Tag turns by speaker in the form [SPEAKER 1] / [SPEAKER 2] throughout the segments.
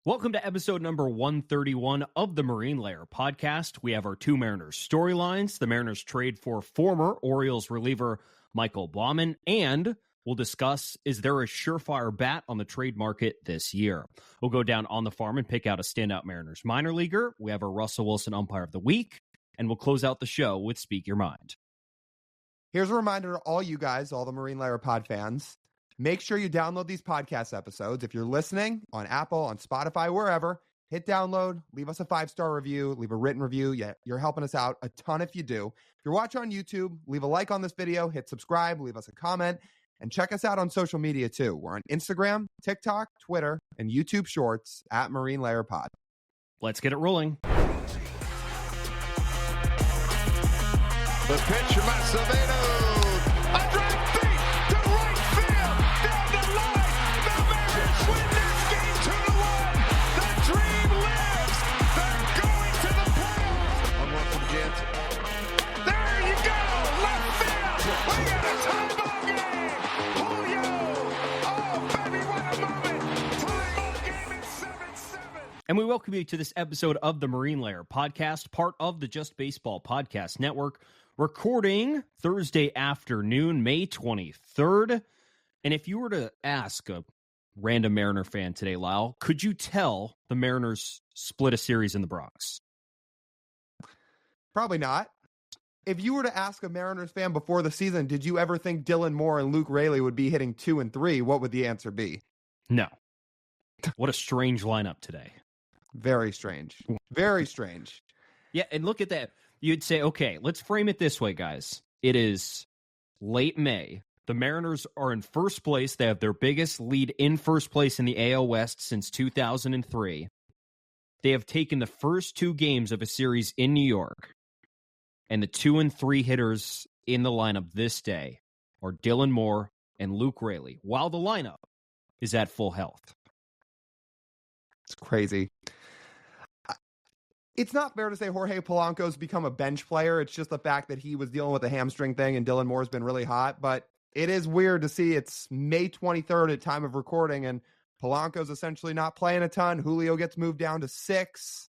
[SPEAKER 1] Welcome to episode number 131 of the Marine Layer podcast. We have our two Mariners storylines. The Mariners trade for former Orioles reliever Michael Baumann, and we'll discuss, is there a surefire bat on the trade market this year? We'll go down on the farm and pick out a standout Mariners minor leaguer. We have our Russell Wilson Umpire of the Week, and we'll close out the show with Speak Your Mind.
[SPEAKER 2] Here's a reminder to all you guys, all the Marine Layer pod fans. Make sure you download these podcast episodes. If you're listening on Apple, on Spotify, wherever, hit download, leave us a 5-star review, leave a written review. Yeah, you're helping us out a ton if you do. If you're watching on YouTube, leave a like on this video, hit subscribe, leave us a comment, and check us out on social media too. We're on Instagram, TikTok, Twitter, and YouTube Shorts at Marine Layer Pod.
[SPEAKER 1] Let's get it rolling.
[SPEAKER 3] The pitch from Acevedo. A drive feet to right field. Down the line. The Mariners win this game 2-1. The dream lives. They're going to the playoffs. 1-1 from Jansen. There you go. Left field. We got a tie ball game. Julio. Oh, baby, what a moment. Tie ball game at 7-7.
[SPEAKER 1] And we welcome you to this episode of the Marine Layer podcast, part of the Just Baseball Podcast Network. Recording Thursday afternoon, May 23rd. And if you were to ask a random Mariner fan today, Lyle, could you tell the Mariners split a series in the Bronx?
[SPEAKER 2] Probably not. If you were to ask a Mariners fan before the season, did you ever think Dylan Moore and Luke Raley would be hitting 2 and 3? What would the answer be?
[SPEAKER 1] No. What a strange lineup today.
[SPEAKER 2] Very strange. Very strange.
[SPEAKER 1] Yeah, and look at that. You'd say, okay, let's frame it this way, guys. It is late May. The Mariners are in first place. They have their biggest lead in first place in the AL West since 2003. They have taken the first two games of a series in New York, and the 2 and 3 hitters in the lineup this day are Dylan Moore and Luke Raley, while the lineup is at full health.
[SPEAKER 2] It's crazy. It's not fair to say Jorge Polanco's become a bench player. It's just the fact that he was dealing with a hamstring thing and Dylan Moore's been really hot. But it is weird to see it's May 23rd at time of recording and Polanco's essentially not playing a ton. Julio gets moved down to 6.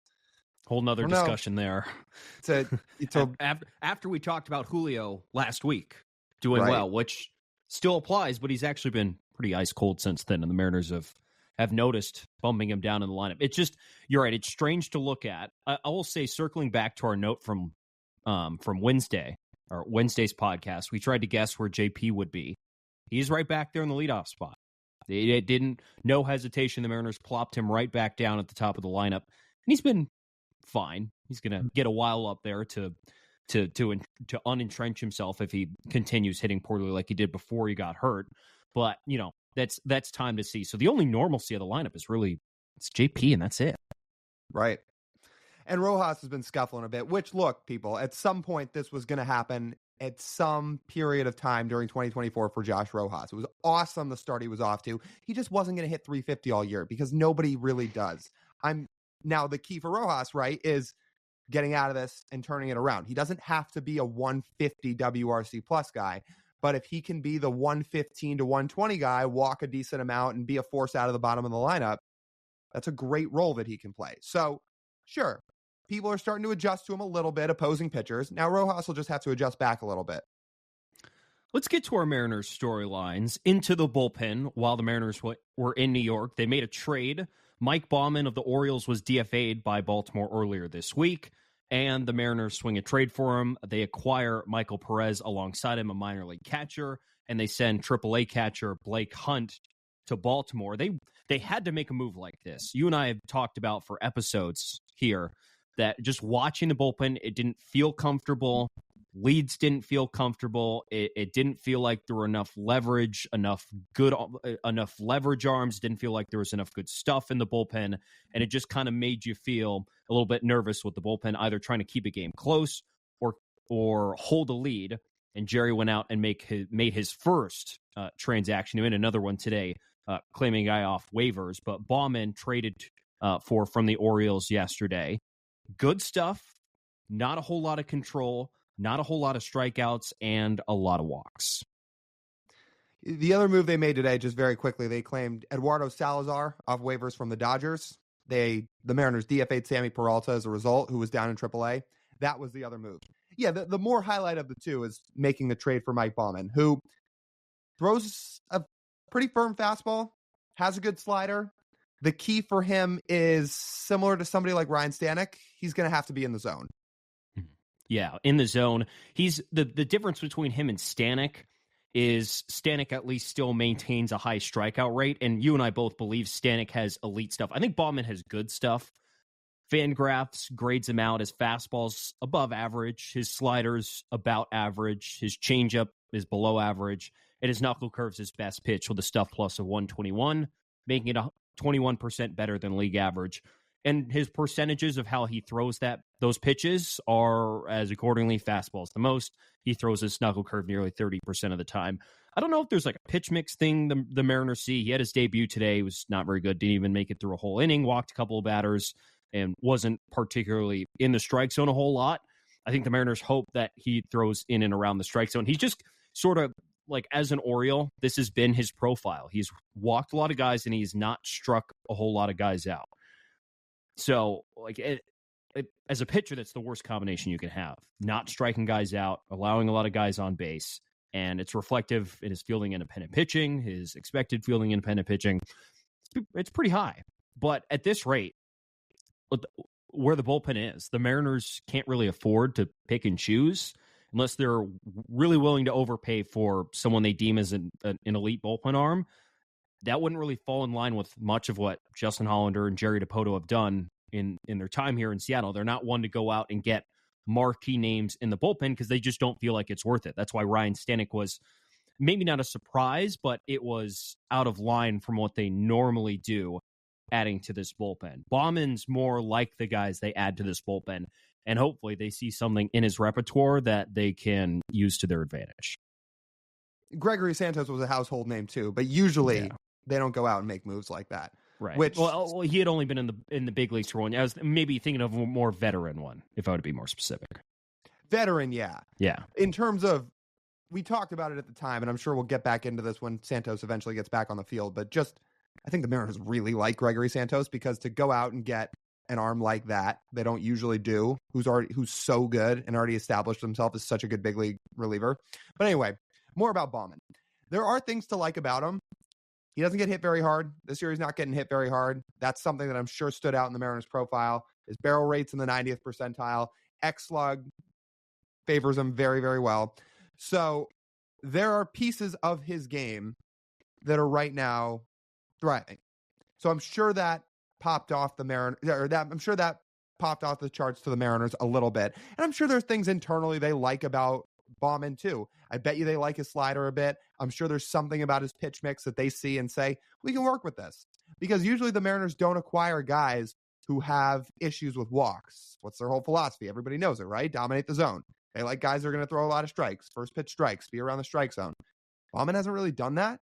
[SPEAKER 1] Whole nother discussion there. After we talked about Julio last week doing well, which still applies, but he's actually been pretty ice cold since then. And the Mariners have noticed bumping him down in the lineup. It's just, you're right, it's strange to look at. I will say, circling back to our note from Wednesday, or Wednesday's podcast, we tried to guess where JP would be. He's right back there in the leadoff spot. It didn't, no hesitation. The Mariners plopped him right back down at the top of the lineup, and he's been fine. He's going to get a while up there to unentrench himself if he continues hitting poorly like he did before he got hurt. But, you know, that's time to see. So the only normalcy of the lineup is really, it's JP, and that's it.
[SPEAKER 2] Right. And Rojas has been scuffling a bit, which, look, people, at some point this was going to happen at some period of time during 2024 for Josh Rojas. It was awesome the start he was off to. He just wasn't going to hit 350 all year because nobody really does. Now the key for Rojas, right, is getting out of this and turning it around. He doesn't have to be a 150 WRC plus guy. But if he can be the 115 to 120 guy, walk a decent amount, and be a force out of the bottom of the lineup, that's a great role that he can play. So, sure, people are starting to adjust to him a little bit, opposing pitchers. Now, Rojas will just have to adjust back a little bit.
[SPEAKER 1] Let's get to our Mariners storylines. Into the bullpen while the Mariners were in New York. They made a trade. Mike Baumann of the Orioles was DFA'd by Baltimore earlier this week, and the Mariners swing a trade for him. They acquire Michael Perez alongside him, a minor league catcher, and they send AAA catcher Blake Hunt to Baltimore. They had to make a move like this. You and I have talked about for episodes here that just watching the bullpen, it didn't feel comfortable. Leads didn't feel comfortable. It didn't feel like there were enough leverage, enough leverage arms. Didn't feel like there was enough good stuff in the bullpen, and it just kind of made you feel a little bit nervous with the bullpen, either trying to keep a game close or hold a lead. And Jerry went out and made his first transaction. He made another one today, claiming a guy off waivers. But Baumann traded from the Orioles yesterday. Good stuff. Not a whole lot of control. Not a whole lot of strikeouts and a lot of walks.
[SPEAKER 2] The other move they made today, just very quickly, they claimed Eduardo Salazar off waivers from the Dodgers. the Mariners DFA'd Sammy Peralta as a result, who was down in AAA. That was the other move. Yeah, the more highlight of the two is making the trade for Mike Baumann, who throws a pretty firm fastball, has a good slider. The key for him is similar to somebody like Ryan Stanek. He's going to have to be in the zone.
[SPEAKER 1] Yeah, in the zone. He's the difference between him and Stanek is Stanek at least still maintains a high strikeout rate, and you and I both believe Stanek has elite stuff. I think Baumann has good stuff. Fangraphs grades him out as fastballs above average, his sliders about average, his changeup is below average, and his knuckle curve's his best pitch with a stuff plus of 121, making it 21% better than league average. And his percentages of how he throws those pitches are as accordingly. Fastballs the most. He throws his knuckle curve nearly 30% of the time. I don't know if there's like a pitch mix thing the Mariners see. He had his debut today. He was not very good. Didn't even make it through a whole inning. Walked a couple of batters and wasn't particularly in the strike zone a whole lot. I think the Mariners hope that he throws in and around the strike zone. He's just sort of like, as an Oriole, this has been his profile. He's walked a lot of guys and he's not struck a whole lot of guys out. So, like, as a pitcher, that's the worst combination you can have. Not striking guys out, allowing a lot of guys on base, and it's reflective in his fielding independent pitching, his expected fielding independent pitching. It's pretty high. But at this rate, where the bullpen is, the Mariners can't really afford to pick and choose unless they're really willing to overpay for someone they deem as an elite bullpen arm. That wouldn't really fall in line with much of what Justin Hollander and Jerry Dipoto have done in their time here in Seattle. They're not one to go out and get marquee names in the bullpen because they just don't feel like it's worth it. That's why Ryan Stanek was maybe not a surprise, but it was out of line from what they normally do adding to this bullpen. Baumann's more like the guys they add to this bullpen, and hopefully they see something in his repertoire that they can use to their advantage.
[SPEAKER 2] Gregory Santos was a household name too, but usually they don't go out and make moves like that.
[SPEAKER 1] Right.
[SPEAKER 2] Which,
[SPEAKER 1] well, he had only been in the big leagues for one. I was maybe thinking of a more veteran one, if I were to be more specific.
[SPEAKER 2] Veteran, yeah.
[SPEAKER 1] Yeah.
[SPEAKER 2] In terms of, we talked about it at the time, and I'm sure we'll get back into this when Santos eventually gets back on the field, but just, I think the Mariners really like Gregory Santos because to go out and get an arm like that, they don't usually do, who's so good and already established himself as such a good big league reliever. But anyway, more about Baumann. There are things to like about him. He doesn't get hit very hard. This year he's not getting hit very hard. That's something that I'm sure stood out in the Mariners profile. His barrel rate's in the 90th percentile. X-Slug favors him very, very well. So there are pieces of his game that are right now thriving. So I'm sure that popped off the popped off the charts to the Mariners a little bit. And I'm sure there's things internally they like about Baumann too. I bet you they like his slider a bit. I'm sure there's something about his pitch mix that they see and say, we can work with this. Because usually the Mariners don't acquire guys who have issues with walks. What's their whole philosophy? Everybody knows it, right? Dominate the zone. They like guys that are going to throw a lot of strikes, first pitch strikes, be around the strike zone. Baumann hasn't really done that.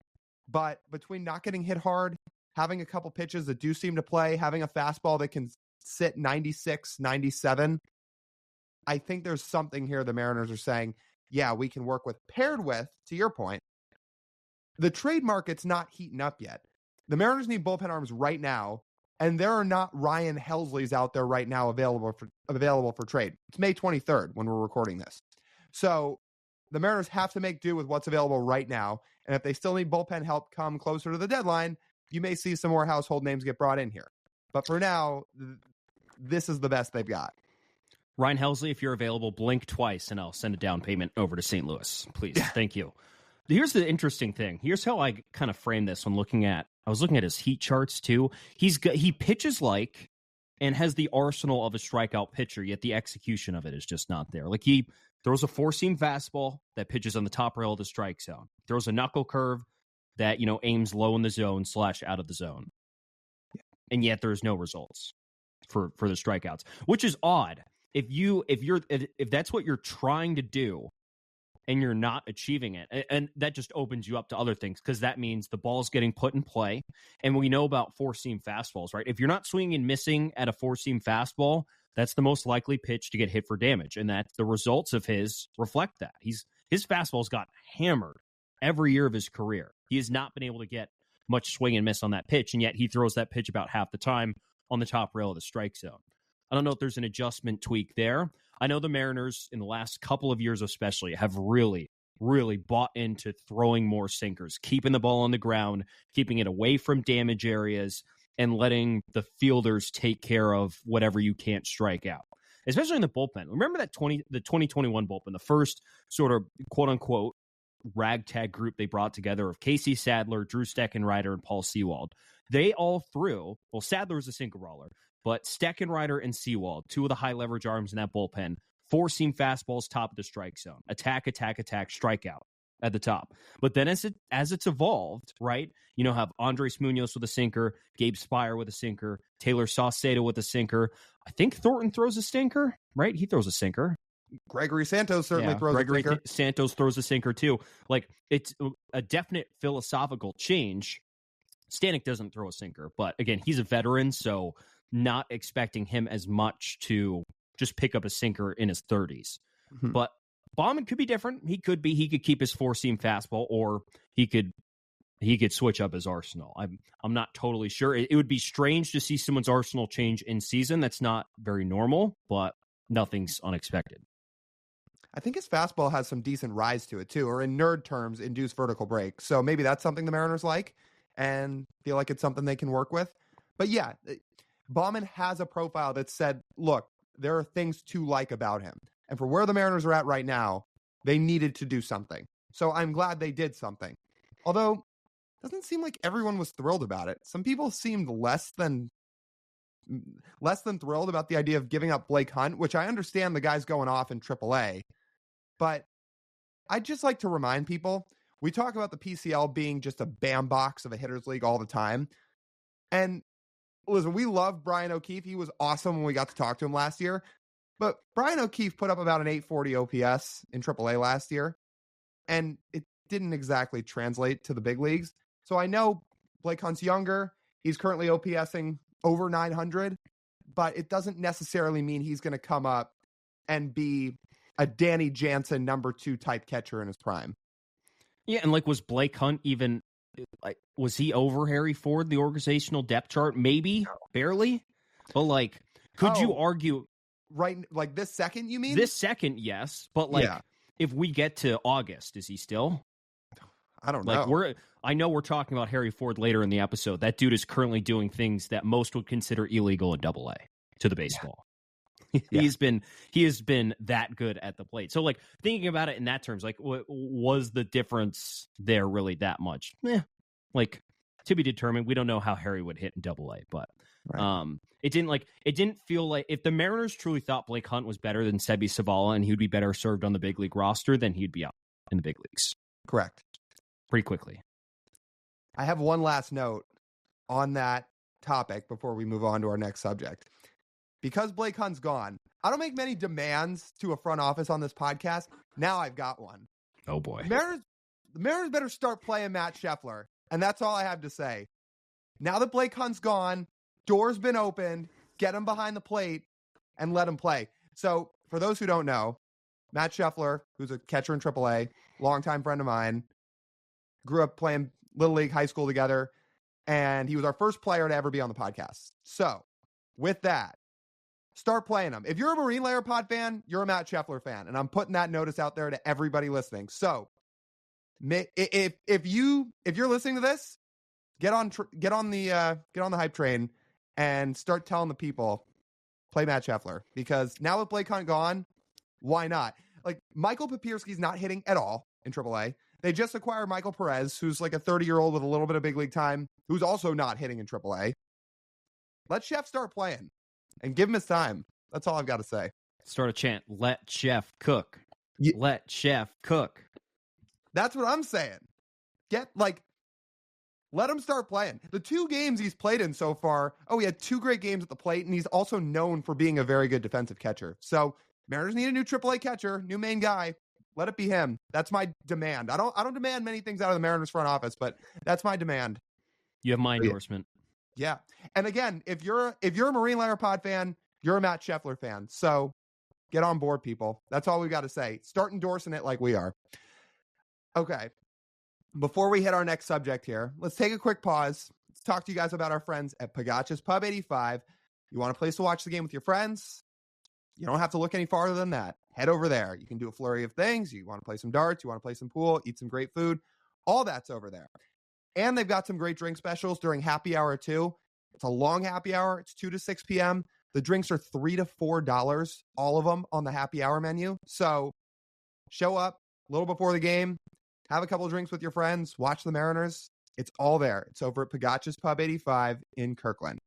[SPEAKER 2] But between not getting hit hard, having a couple pitches that do seem to play, having a fastball that can sit 96, 97, I think there's something here the Mariners are saying, yeah, we can work with. Paired with, to your point, the trade market's not heating up yet. The Mariners need bullpen arms right now, and there are not Ryan Helsleys out there right now available for trade. It's May 23rd when we're recording this. So the Mariners have to make do with what's available right now, and if they still need bullpen help come closer to the deadline, you may see some more household names get brought in here. But for now, this is the best they've got.
[SPEAKER 1] Ryan Helsley, if you're available, blink twice and I'll send a down payment over to St. Louis. Please. Thank you. Here's the interesting thing. Here's how I kind of frame this when I was looking at his heat charts too. He pitches like and has the arsenal of a strikeout pitcher, yet the execution of it is just not there. Like he throws a four-seam fastball that pitches on the top rail of the strike zone. Throws a knuckle curve that, aims low in the zone / out of the zone. And yet there's no results for the strikeouts, which is odd. If that's what you're trying to do and you're not achieving it, and that just opens you up to other things because that means the ball's getting put in play. And we know about four-seam fastballs, right? If you're not swinging and missing at a four-seam fastball, that's the most likely pitch to get hit for damage. And that the results of his reflect that. His fastball's got hammered every year of his career. He has not been able to get much swing and miss on that pitch, and yet he throws that pitch about half the time on the top rail of the strike zone. I don't know if there's an adjustment tweak there. I know the Mariners in the last couple of years especially have really bought into throwing more sinkers, keeping the ball on the ground, keeping it away from damage areas, and letting the fielders take care of whatever you can't strike out, especially in the bullpen. Remember the 2021 bullpen, the first sort of quote-unquote ragtag group they brought together of Casey Sadler, Drew Steckenrider, and Paul Sewald. They all threw, well, Sadler was a sinker roller, but Steckenrider and Sewald, two of the high-leverage arms in that bullpen, four-seam fastballs top of the strike zone. Attack, strikeout at the top. But then as it's evolved, right, have Andres Munoz with a sinker, Gabe Spire with a sinker, Taylor Saucedo with a sinker. I think Thornton throws a sinker, right? He throws a sinker.
[SPEAKER 2] Gregory Santos certainly throws a sinker.
[SPEAKER 1] Santos throws a sinker too. Like, it's a definite philosophical change. Stanek doesn't throw a sinker, but again, he's a veteran, so not expecting him as much to just pick up a sinker in his 30s. Mm-hmm. But Baumann could be different. He could keep his four-seam fastball, or he could switch up his arsenal. I'm not totally sure. It would be strange to see someone's arsenal change in season. That's not very normal, but nothing's unexpected.
[SPEAKER 2] I think his fastball has some decent rise to it too, or in nerd terms, induced vertical break. So maybe that's something the Mariners like and feel like it's something they can work with. But yeah, Baumann has a profile that said, look, there are things to like about him. And for where the Mariners are at right now, they needed to do something. So I'm glad they did something. Although, it doesn't seem like everyone was thrilled about it. Some people seemed less than thrilled about the idea of giving up Blake Hunt, which I understand the guy's going off in AAA. But I'd just like to remind people, we talk about the PCL being just a bandbox of a hitter's league all the time. And listen, we love Brian O'Keefe. He was awesome when we got to talk to him last year. But Brian O'Keefe put up about an 840 OPS in AAA last year, and it didn't exactly translate to the big leagues. So I know Blake Hunt's younger. He's currently OPSing over 900, but it doesn't necessarily mean he's going to come up and be a Danny Jansen number 2 type catcher in his prime.
[SPEAKER 1] Yeah, and was Blake Hunt even, was he over Harry Ford, the organizational depth chart? Maybe, no. Barely. But could you argue...
[SPEAKER 2] Right, this second, you mean?
[SPEAKER 1] This second, yes. But if we get to August, is he still?
[SPEAKER 2] I don't know.
[SPEAKER 1] I know we're talking about Harry Ford later in the episode. That dude is currently doing things that most would consider illegal in AA to the baseball. Yeah. He has been that good at the plate. So thinking about it in that terms, was the difference there really that much? To be determined. We don't know how Harry would hit in AA, but right. It didn't feel like, if the Mariners truly thought Blake Hunt was better than Sebi Savala and he would be better served on the big league roster, then he'd be out in the big leagues.
[SPEAKER 2] Correct.
[SPEAKER 1] Pretty quickly.
[SPEAKER 2] I have one last note on that topic before we move on to our next subject. Because Blake Hunt's gone, I don't make many demands to a front office on this podcast. Now I've got one.
[SPEAKER 1] Oh boy.
[SPEAKER 2] The Mariners better start playing Matt Scheffler. And that's all I have to say. Now that Blake Hunt's gone, door's been opened, get him behind the plate and let him play. So for those who don't know, Matt Scheffler, who's a catcher in AAA, longtime friend of mine, grew up playing Little League high school together, and he was our first player to ever be on the podcast. So with that, start playing him. If you're a Marine Layer Pod fan, you're a Matt Scheffler fan, and I'm putting that notice out there to everybody listening. So if you're listening to this, get on the hype train and start telling the people, play Matt Scheffler, because now with Blake Hunt gone, why not? Michael Papierski's not hitting at all in AAA. They just acquired Michael Perez, who's a 30-year-old with a little bit of big league time, who's also not hitting in AAA. Let Chef start playing and give him his time. That's all I've got to say.
[SPEAKER 1] Start a chant. Let Chef cook. Let Chef cook.
[SPEAKER 2] That's what I'm saying. Let him start playing. The 2 games he's played in so far, he had 2 great games at the plate, and he's also known for being a very good defensive catcher. So Mariners need a new AAA catcher, new main guy. Let it be him. That's my demand. I don't demand many things out of the Mariners front office, but that's my demand.
[SPEAKER 1] You have my endorsement.
[SPEAKER 2] Yeah. And again, if you're a Marine Layer Pod fan, you're a Matt Scheffler fan. So get on board, people. That's all we've got to say. Start endorsing it like we are. Okay. Before we hit our next subject here, let's take a quick pause. Let's talk to you guys about our friends at Pagach's Pub 85. You want a place to watch the game with your friends? You don't have to look any farther than that. Head over there. You can do a flurry of things. You want to play some darts. You want to play some pool, eat some great food. All that's over there. And they've got some great drink specials during happy hour too. It's a long happy hour. It's 2 to 6 p.m. The drinks are $3 to $4, all of them on the happy hour menu. So show up a little before the game, have a couple of drinks with your friends, watch the Mariners. It's all there. It's over at Pagotch's Pub 85 in Kirkland.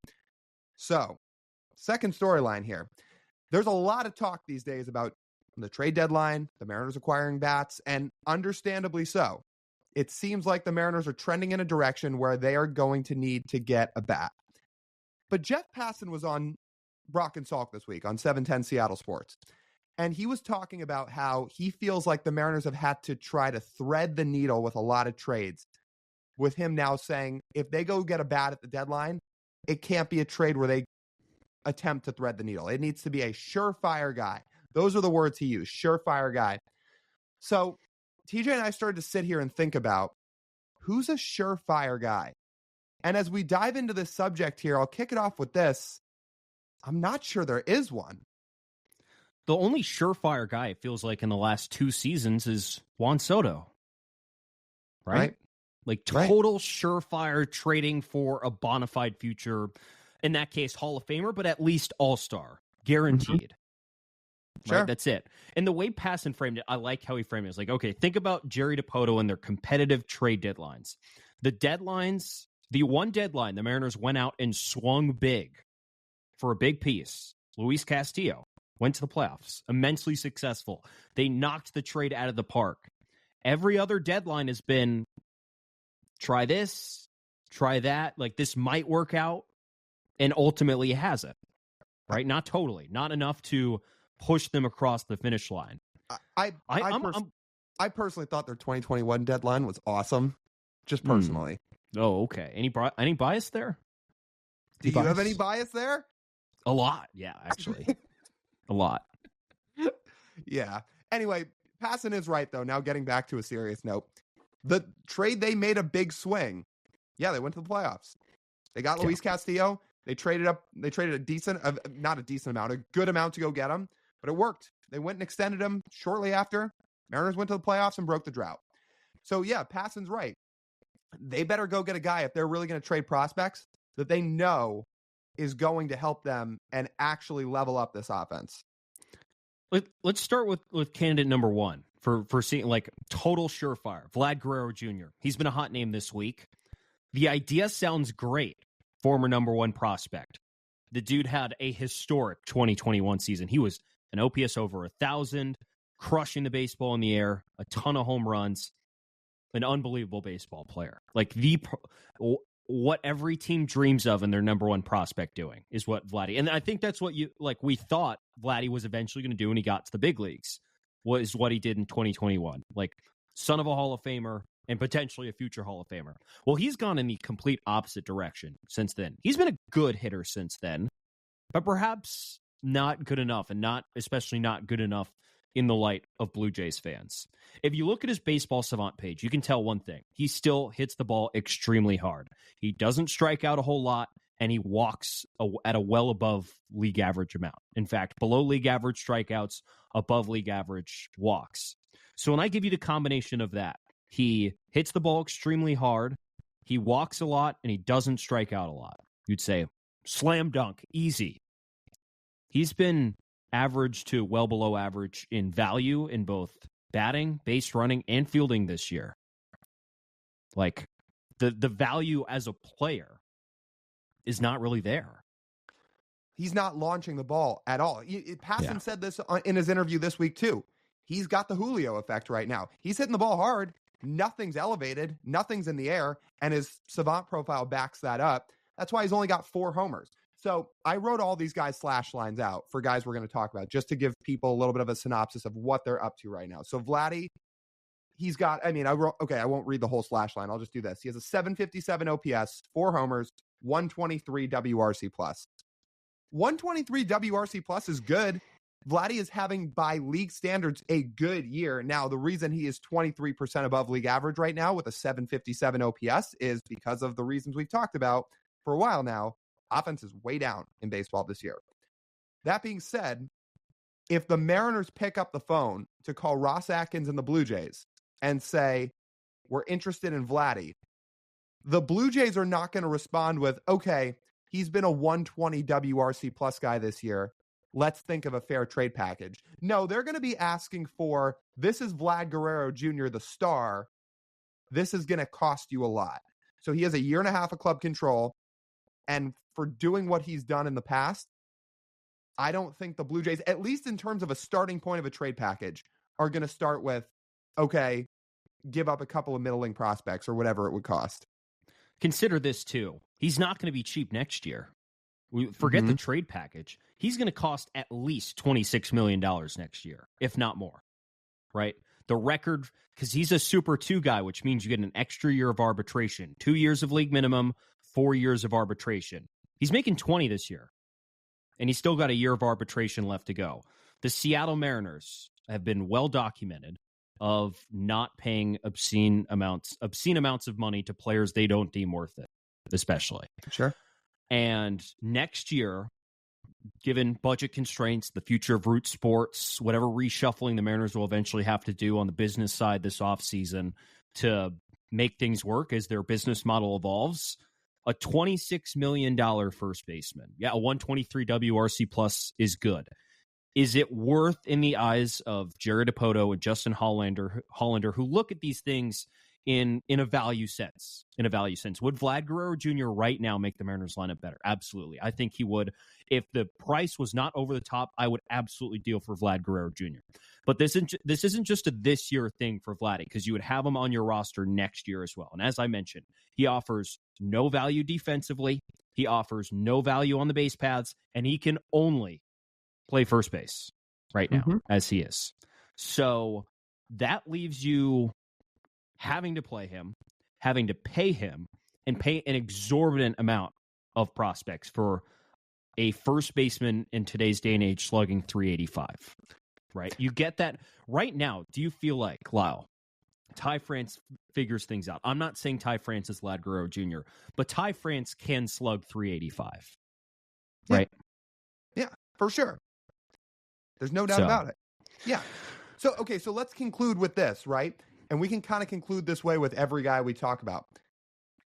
[SPEAKER 2] So, second storyline here. There's a lot of talk these days about the trade deadline, the Mariners acquiring bats, and understandably so. It seems like the Mariners are trending in a direction where they are going to need to get a bat. But Jeff Passan was on Brock and Salk this week on 710 Seattle Sports. And he was talking about how he feels like the Mariners have had to try to thread the needle with a lot of trades. With him now saying, if they go get a bat at the deadline, it can't be a trade where they attempt to thread the needle. It needs to be a surefire guy. Those are the words he used, surefire guy. So TJ and I started to sit here and think about who's a surefire guy. And as we dive into this subject here, I'll kick it off with this. I'm not sure there is one.
[SPEAKER 1] The only surefire guy, it feels like, in the last 2 seasons is Juan Soto. Right? Like total surefire trading for a bona fide future. In that case, Hall of Famer, but at least All-Star. Guaranteed. Mm-hmm. Right?
[SPEAKER 2] Sure.
[SPEAKER 1] That's it. And the way Passan framed it, I like how he framed it. It's like, okay, think about Jerry Dipoto and their competitive trade deadlines. The deadlines, the one deadline, the Mariners went out and swung big for a big piece. Luis Castillo went to the playoffs, immensely successful. They knocked the trade out of the park. Every other deadline has been try this, try that. Like, this might work out. And ultimately it hasn't. Right? Not totally. Not enough to push them across the finish line.
[SPEAKER 2] I personally thought their 2021 deadline was awesome. Just personally.
[SPEAKER 1] Oh, okay. Any bias there?
[SPEAKER 2] Do you have any bias there?
[SPEAKER 1] A lot. Yeah, actually. A lot.
[SPEAKER 2] Yeah. Anyway, Passan is right, though. Now getting back to a serious note. The trade, they made a big swing. Yeah, they went to the playoffs. They got Luis Castillo. They traded a decent, not a decent amount, a good amount to go get him, but it worked. They went and extended him shortly after. Mariners went to the playoffs and broke the drought. So yeah, Passan's right. They better go get a guy if they're really going to trade prospects that they know is going to help them and actually level up this offense.
[SPEAKER 1] Let's start with candidate number one for seeing like total surefire. Vlad Guerrero Jr. He's been a hot name this week. The idea sounds great. Former number one prospect. The dude had a historic 2021 season. He was an OPS over 1,000, crushing the baseball in the air, a ton of home runs, an unbelievable baseball player. Like what every team dreams of in their number one prospect doing is what Vladdy. And I think that's what we thought Vladdy was eventually going to do when he got to the big leagues, was what he did in 2021. Like, son of a Hall of Famer and potentially a future Hall of Famer. Well, he's gone in the complete opposite direction since then. He's been a good hitter since then, but perhaps not good enough, and especially not good enough in the light of Blue Jays fans. If you look at his Baseball Savant page, you can tell one thing. He still hits the ball extremely hard. He doesn't strike out a whole lot, and he walks at a well above league average amount. In fact, below league average strikeouts, above league average walks. So when I give you the combination of that, he hits the ball extremely hard, he walks a lot, and he doesn't strike out a lot. You'd say, slam dunk, easy. He's been average to well below average in value in both batting, base running, and fielding this year. Like, the value as a player is not really there.
[SPEAKER 2] He's not launching the ball at all. Passan said this in his interview this week, too. He's got the Julio effect right now. He's hitting the ball hard. Nothing's elevated. Nothing's in the air. And his Savant profile backs that up. That's why he's only got 4 homers. So I wrote all these guys' slash lines out for guys we're going to talk about, just to give people a little bit of a synopsis of what they're up to right now. So Vladdy, he's got, I won't read the whole slash line. I'll just do this. He has a 757 OPS, 4 homers, 123 WRC plus. 123 WRC plus is good. Vladdy is having, by league standards, a good year. Now, the reason he is 23% above league average right now with a 757 OPS is because of the reasons we've talked about for a while now. Offense is way down in baseball this year. That being said, if the Mariners pick up the phone to call Ross Atkins and the Blue Jays and say, we're interested in Vladdy, the Blue Jays are not going to respond with, okay, he's been a 120 WRC plus guy this year. Let's think of a fair trade package. No, they're going to be asking for, this is Vlad Guerrero Jr., the star. This is going to cost you a lot. So he has a year and a half of club control. And for doing what he's done in the past, I don't think the Blue Jays, at least in terms of a starting point of a trade package, are going to start with, okay, give up a couple of middling prospects or whatever it would cost.
[SPEAKER 1] Consider this too. He's not going to be cheap next year. Forget the trade package. He's going to cost at least $26 million next year, if not more, right? The record, because he's a Super 2 guy, which means you get an extra year of arbitration, 2 years of league minimum, 4 years of arbitration. He's making 20 this year, and he's still got a year of arbitration left to go. The Seattle Mariners have been well documented of not paying obscene amounts of money to players they don't deem worth it, especially.
[SPEAKER 2] Sure.
[SPEAKER 1] And next year, given budget constraints, the future of root sports, whatever reshuffling the Mariners will eventually have to do on the business side this offseason to make things work as their business model evolves, a $26 million first baseman. Yeah, a 123 WRC plus is good. Is it worth, in the eyes of Jerry Dipoto and Justin Hollander, who look at these things in a value sense? Would Vlad Guerrero Jr. right now make the Mariners lineup better? Absolutely. I think he would. If the price was not over the top, I would absolutely deal for Vlad Guerrero Jr. But this isn't just a this year thing for Vladdy, because you would have him on your roster next year as well. And as I mentioned, he offers no value defensively. He offers no value on the base paths, and he can only play first base right now as he is. So that leaves you having to play him, having to pay him, and pay an exorbitant amount of prospects for a first baseman in today's day and age slugging 385, right? You get that right now. Do you feel like, Lyle, Ty France figures things out? I'm not saying Ty France is Vlad Guerrero Jr., but Ty France can slug 385, right?
[SPEAKER 2] Yeah, for sure. There's no doubt about it. Yeah. So, okay, so let's conclude with this, right? And we can kind of conclude this way with every guy we talk about.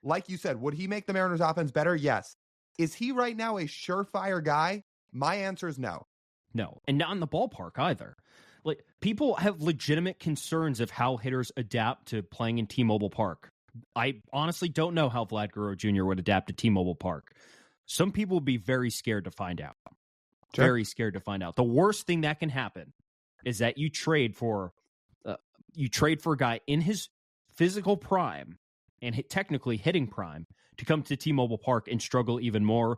[SPEAKER 2] Like you said, would he make the Mariners offense better? Yes. Is he right now a surefire guy? My answer is no.
[SPEAKER 1] No. And not in the ballpark either. Like, people have legitimate concerns of how hitters adapt to playing in T-Mobile Park. I honestly don't know how Vlad Guerrero Jr. would adapt to T-Mobile Park. Some people would be very scared to find out. Sure. Very scared to find out. The worst thing that can happen is that you trade for a guy in his physical prime and technically hitting prime to come to T-Mobile Park and struggle even more.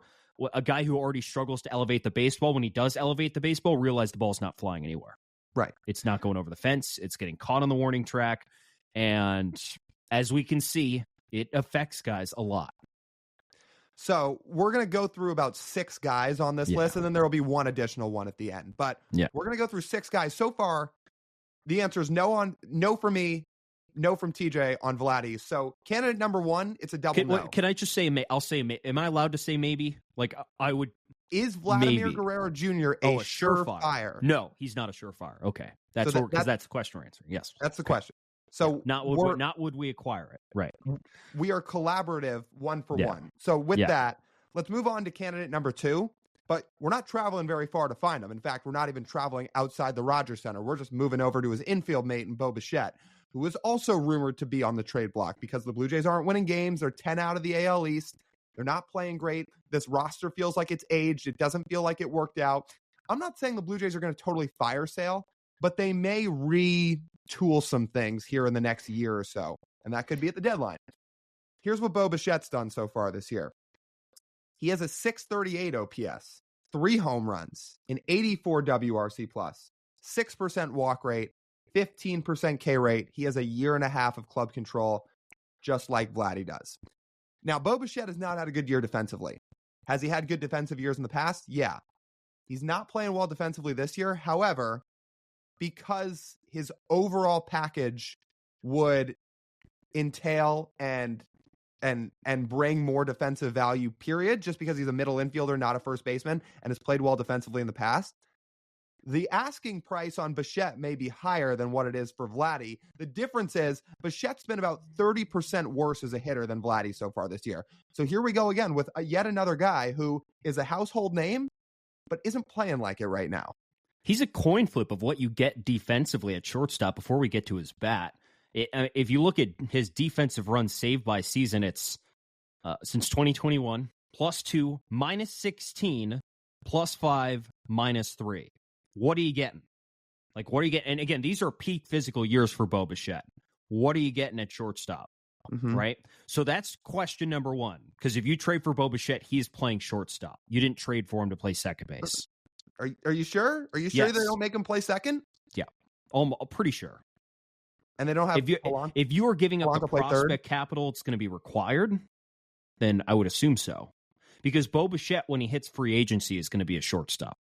[SPEAKER 1] A guy who already struggles to elevate the baseball, when he does elevate the baseball, realize the ball's not flying anywhere.
[SPEAKER 2] Right.
[SPEAKER 1] It's not going over the fence. It's getting caught on the warning track. And as we can see, it affects guys a lot.
[SPEAKER 2] So we're going to go through about 6 guys on this list, and then there will be one additional one at the end. But we're going to go through 6 guys. So far, the answer is no for me, no from TJ on Vladdy. So candidate number 1, it's a double no.
[SPEAKER 1] Can I just say, I'll say, am I allowed to say maybe? Like, I would.
[SPEAKER 2] Is Vladimir Guerrero Jr. a surefire?
[SPEAKER 1] No, he's not a surefire. Okay. That's the question we're answering. Yes.
[SPEAKER 2] That's the question. So
[SPEAKER 1] not would we acquire it. Right.
[SPEAKER 2] We are collaborative 1 for 1. So with that, let's move on to candidate number 2. But we're not traveling very far to find him. In fact, we're not even traveling outside the Rogers Center. We're just moving over to his infield mate in Bichette, who is also rumored to be on the trade block because the Blue Jays aren't winning games. They're 10 out of the AL East. They're not playing great. This roster feels like it's aged. It doesn't feel like it worked out. I'm not saying the Blue Jays are going to totally fire sale, but they may retool some things here in the next year or so, and that could be at the deadline. Here's what Bichette's done so far this year. He has a 638 OPS, 3 home runs, an 84 WRC plus, 6% walk rate, 15% K rate. He has a year and a half of club control, just like Vladdy does. Now, Bichette has not had a good year defensively. Has he had good defensive years in the past? Yeah. He's not playing well defensively this year. However, because his overall package would entail and and bring more defensive value, period, just because he's a middle infielder, not a first baseman, and has played well defensively in the past. The asking price on Bichette may be higher than what it is for Vladdy. The difference is Bichette's been about 30% worse as a hitter than Vladdy so far this year. So here we go again with yet another guy who is a household name, but isn't playing like it right now.
[SPEAKER 1] He's a coin flip of what you get defensively at shortstop before we get to his bat. If you look at his defensive runs saved by season, it's since 2021, +2, -16, +5, -3. What are you getting? Like, what are you getting? And again, these are peak physical years for Bo Bichette. What are you getting at shortstop?
[SPEAKER 2] Mm-hmm.
[SPEAKER 1] Right? So that's question number one. Because if you trade for Bo Bichette, he's playing shortstop. You didn't trade for him to play second base.
[SPEAKER 2] Are you sure? Are you sure
[SPEAKER 1] Yes.
[SPEAKER 2] they don't make him play second?
[SPEAKER 1] Yeah. I'm pretty sure.
[SPEAKER 2] And they don't have
[SPEAKER 1] if you are giving up the
[SPEAKER 2] play
[SPEAKER 1] prospect
[SPEAKER 2] third?
[SPEAKER 1] capital it's going to be required, then I would assume so. Because Bo Bichette, when he hits free agency, is going to be a shortstop.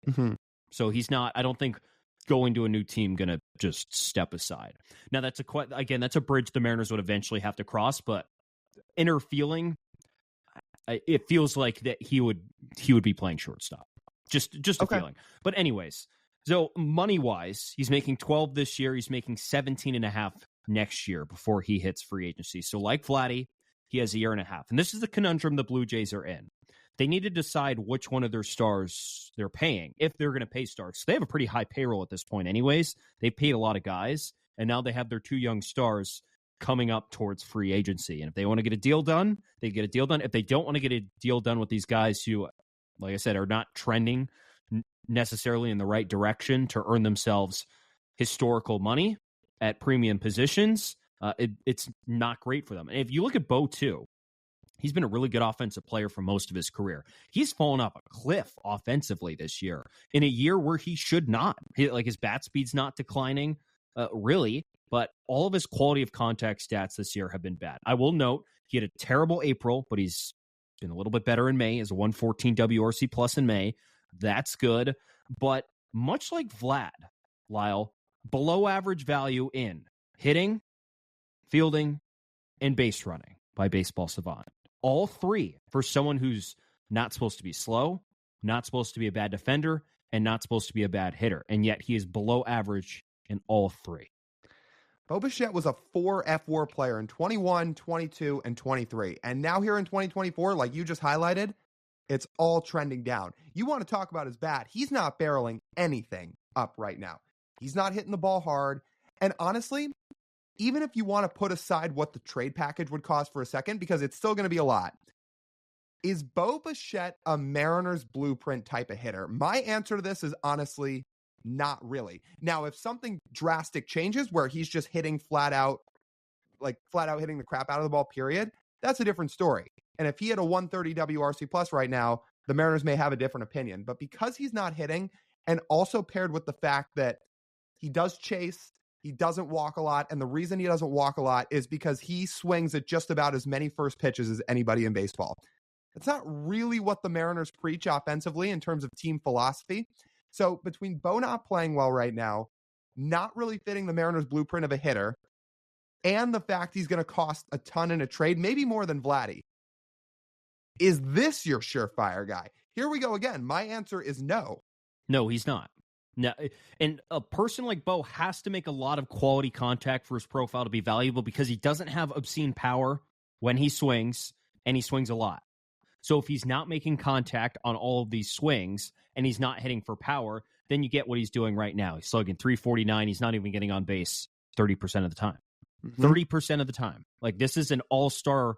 [SPEAKER 2] Mm-hmm.
[SPEAKER 1] So he's not, I don't think, going to a new team going to just step aside. Now, that's a bridge the Mariners would eventually have to cross, but inner feeling, it feels like that he would be playing shortstop. Just a feeling. But anyways, so money-wise, he's making 12 this year. He's making 17.5 next year before he hits free agency. So like Vladdy, he has a year and a half. And this is the conundrum the Blue Jays are in. They need to decide which one of their stars they're paying, if they're going to pay stars. So they have a pretty high payroll at this point anyways. They've paid a lot of guys, and now they have their two young stars coming up towards free agency. And if they want to get a deal done, they get a deal done. If they don't want to get a deal done with these guys who, like I said, are not trending necessarily in the right direction to earn themselves historical money at premium positions, it's not great for them. And if you look at Bo, too, he's been a really good offensive player for most of his career. He's fallen off a cliff offensively this year in a year where he should not. His bat speed's not declining, really, but all of his quality of contact stats this year have been bad. I will note he had a terrible April, but he's been a little bit better in May as a 114 WRC plus in May. That's good. But much like Vlad, Lyle, below average value in hitting, fielding, and base running by Baseball Savant. All three for someone who's not supposed to be slow, not supposed to be a bad defender, and not supposed to be a bad hitter. And yet he is below average in all three.
[SPEAKER 2] Bo Bichette was a 4 F-WAR player in 21, 22, and 23. And now here in 2024, like you just highlighted, it's all trending down. You want to talk about his bat. He's not barreling anything up right now. He's not hitting the ball hard. And honestly, even if you want to put aside what the trade package would cost for a second, because it's still going to be a lot, is Bo Bichette a Mariners blueprint type of hitter? My answer to this is honestly not really. Now, if something drastic changes where he's just hitting flat out hitting the crap out of the ball, period, that's a different story. And if he had a 130 WRC plus right now, the Mariners may have a different opinion. But because he's not hitting, and also paired with the fact that he does chase, he doesn't walk a lot, and the reason he doesn't walk a lot is because he swings at just about as many first pitches as anybody in baseball. It's not really what the Mariners preach offensively in terms of team philosophy. So between Bo not playing well right now, not really fitting the Mariners blueprint of a hitter, and the fact he's going to cost a ton in a trade, maybe more than Vladdy, is this your surefire guy? Here we go again. My answer is no.
[SPEAKER 1] No, he's not. No, and a person like Bo has to make a lot of quality contact for his profile to be valuable because he doesn't have obscene power when he swings, and he swings a lot. So if he's not making contact on all of these swings and he's not hitting for power, then you get what he's doing right now. He's slugging 349. He's not even getting on base 30% of the time. 30% of the time. Like, this is an all-star,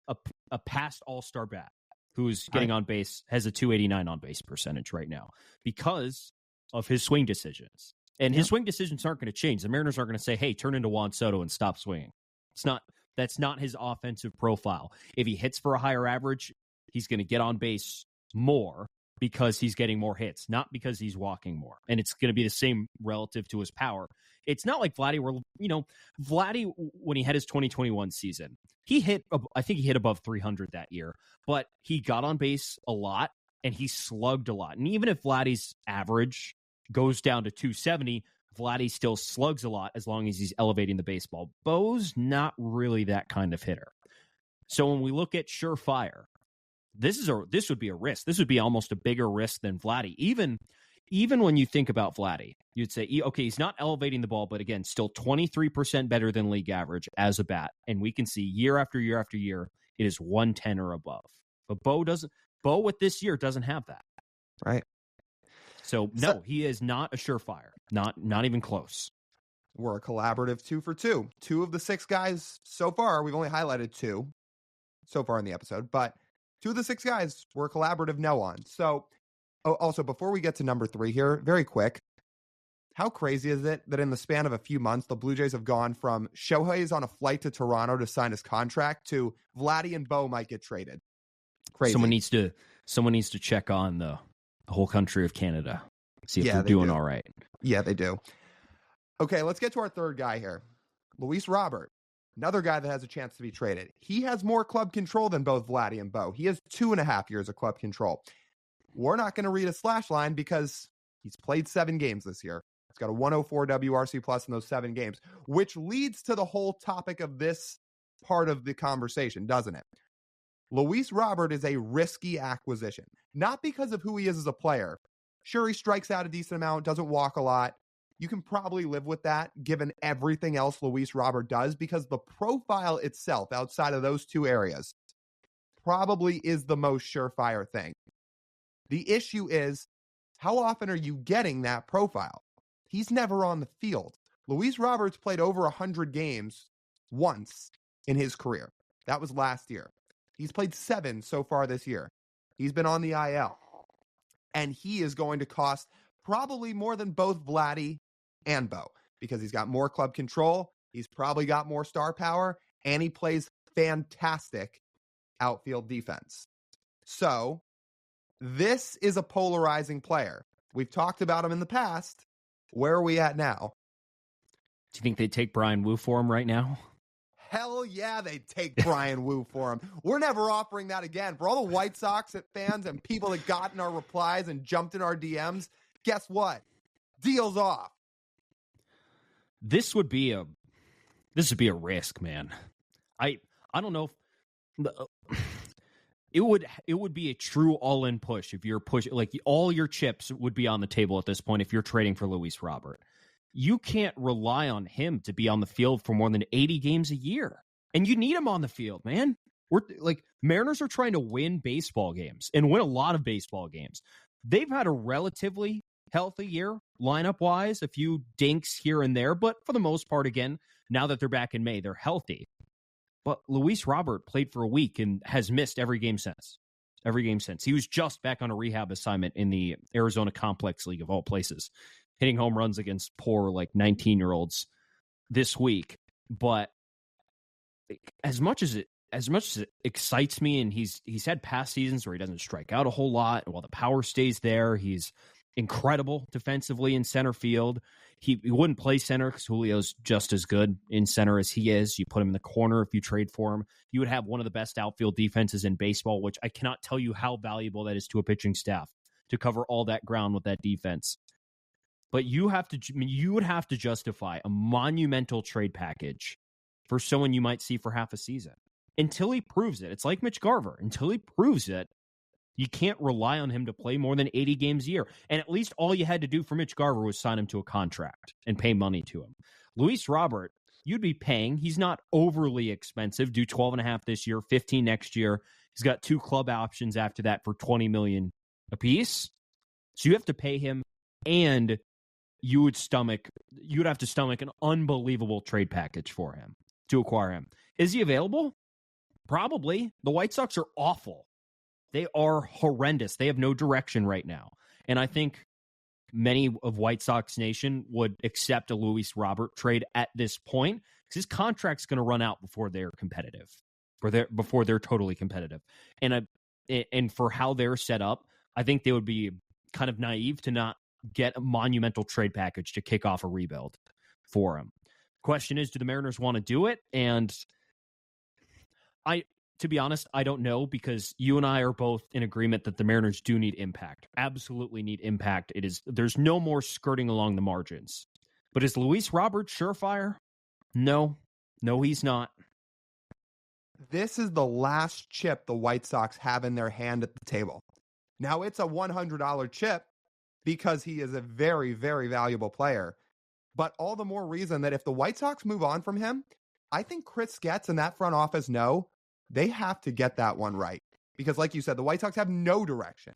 [SPEAKER 1] a past all-star bat who's getting on base, has a 289 on base percentage right now because of his swing decisions. And his swing decisions aren't going to change. The Mariners aren't going to say, hey, turn into Juan Soto and stop swinging. That's not his offensive profile. If he hits for a higher average, he's going to get on base more because he's getting more hits, not because he's walking more. And it's going to be the same relative to his power. It's not like Vladdy, where, Vladdy, when he had his 2021 season, I think he hit above 300 that year, but he got on base a lot and he slugged a lot. And even if Vladdy's average goes down to 270, Vladdy still slugs a lot as long as he's elevating the baseball. Bo's not really that kind of hitter. So when we look at surefire, this would be a risk. This would be almost a bigger risk than Vladdy. Even when you think about Vladdy, you'd say, okay, he's not elevating the ball, but again, still 23% better than league average as a bat. And we can see year after year after year, it is 110 or above. But Bo with this year doesn't have that.
[SPEAKER 2] Right.
[SPEAKER 1] So no, he is not a surefire. Not even close.
[SPEAKER 2] We're a collaborative 2 for 2. 2 of the 6 guys so far, we've only highlighted 2 so far in the episode, but 2 of the 6 guys we're a collaborative no on. So also, before we get to number 3 here, very quick, how crazy is it that in the span of a few months, the Blue Jays have gone from Shohei's on a flight to Toronto to sign his contract to Vladdy and Bo might get traded? Crazy.
[SPEAKER 1] Someone needs to check on the whole country of Canada. See if they're doing all right.
[SPEAKER 2] Yeah, they do. Okay, let's get to our third guy here. Luis Robert, another guy that has a chance to be traded. He has more club control than both Vladdy and Bo. He has 2.5 years of club control. We're not going to read a slash line because he's played 7 games this year. He's got a 104 WRC plus in those 7 games, which leads to the whole topic of this part of the conversation, doesn't it? Luis Robert is a risky acquisition, not because of who he is as a player. Sure, he strikes out a decent amount, doesn't walk a lot. You can probably live with that given everything else Luis Robert does, because the profile itself outside of those 2 areas probably is the most surefire thing. The issue is, how often are you getting that profile? He's never on the field. Luis Roberts played over 100 games once in his career. That was last year. He's played 7 so far this year. He's been on the IL. And he is going to cost probably more than both Vladdy and Bo, because he's got more club control, he's probably got more star power, and he plays fantastic outfield defense. So, this is a polarizing player. We've talked about him in the past. Where are we at now?
[SPEAKER 1] Do you think they'd take Brian Wu for him right now?
[SPEAKER 2] Hell yeah, they'd take Brian Wu for him. We're never offering that again. For all the White Sox fans and people that got in our replies and jumped in our DMs, guess what? Deal's off.
[SPEAKER 1] This would be a risk, man. I don't know if it would be a true all-in push if you're pushing, like all your chips would be on the table at this point if you're trading for Luis Robert. You can't rely on him to be on the field for more than 80 games a year. And you need him on the field, man. Mariners are trying to win baseball games and win a lot of baseball games. They've had a relatively healthy year lineup-wise, a few dinks here and there, but for the most part, again, now that they're back in May, they're healthy. But Luis Robert played for a week and has missed every game since. Every game since. He was just back on a rehab assignment in the Arizona Complex League of all places, hitting home runs against poor 19-year-olds this week. But as much as it excites me, and he's had past seasons where he doesn't strike out a whole lot, and while the power stays there, he's incredible defensively in center field. He wouldn't play center because Julio's just as good in center as he is. You put him in the corner if you trade for him. You would have one of the best outfield defenses in baseball, which I cannot tell you how valuable that is to a pitching staff to cover all that ground with that defense. But you would have to justify a monumental trade package for someone you might see for half a season. Until he proves it. It's like Mitch Garver. Until he proves it, you can't rely on him to play more than 80 games a year. And at least all you had to do for Mitch Garver was sign him to a contract and pay money to him. Luis Robert, you'd be paying. He's not overly expensive. Do 12.5 this year, 15 next year. He's got 2 club options after that for $20 million apiece. So you have to pay him, and you would have to stomach an unbelievable trade package for him to acquire him. Is he available? Probably. The White Sox are awful. They are horrendous. They have no direction right now. And I think many of White Sox Nation would accept a Luis Robert trade at this point because his contract's going to run out before they're competitive, before they're totally competitive. And for how they're set up, I think they would be kind of naive to not get a monumental trade package to kick off a rebuild for him. Question is, do the Mariners want to do it? And to be honest, I don't know, because you and I are both in agreement that the Mariners do need impact. Absolutely need impact. There's no more skirting along the margins. But is Luis Robert surefire? No, he's not.
[SPEAKER 2] This is the last chip the White Sox have in their hand at the table. Now, it's a $100 chip because he is a very, very valuable player. But all the more reason that if the White Sox move on from him, I think Chris Getz and that front office know they have to get that one right. Because like you said, the White Sox have no direction.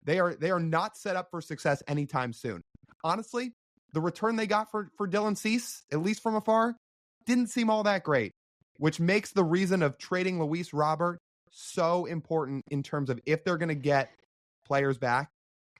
[SPEAKER 2] They are not set up for success anytime soon. Honestly, the return they got for Dylan Cease, at least from afar, didn't seem all that great, which makes the reason of trading Luis Robert so important in terms of if they're going to get players back,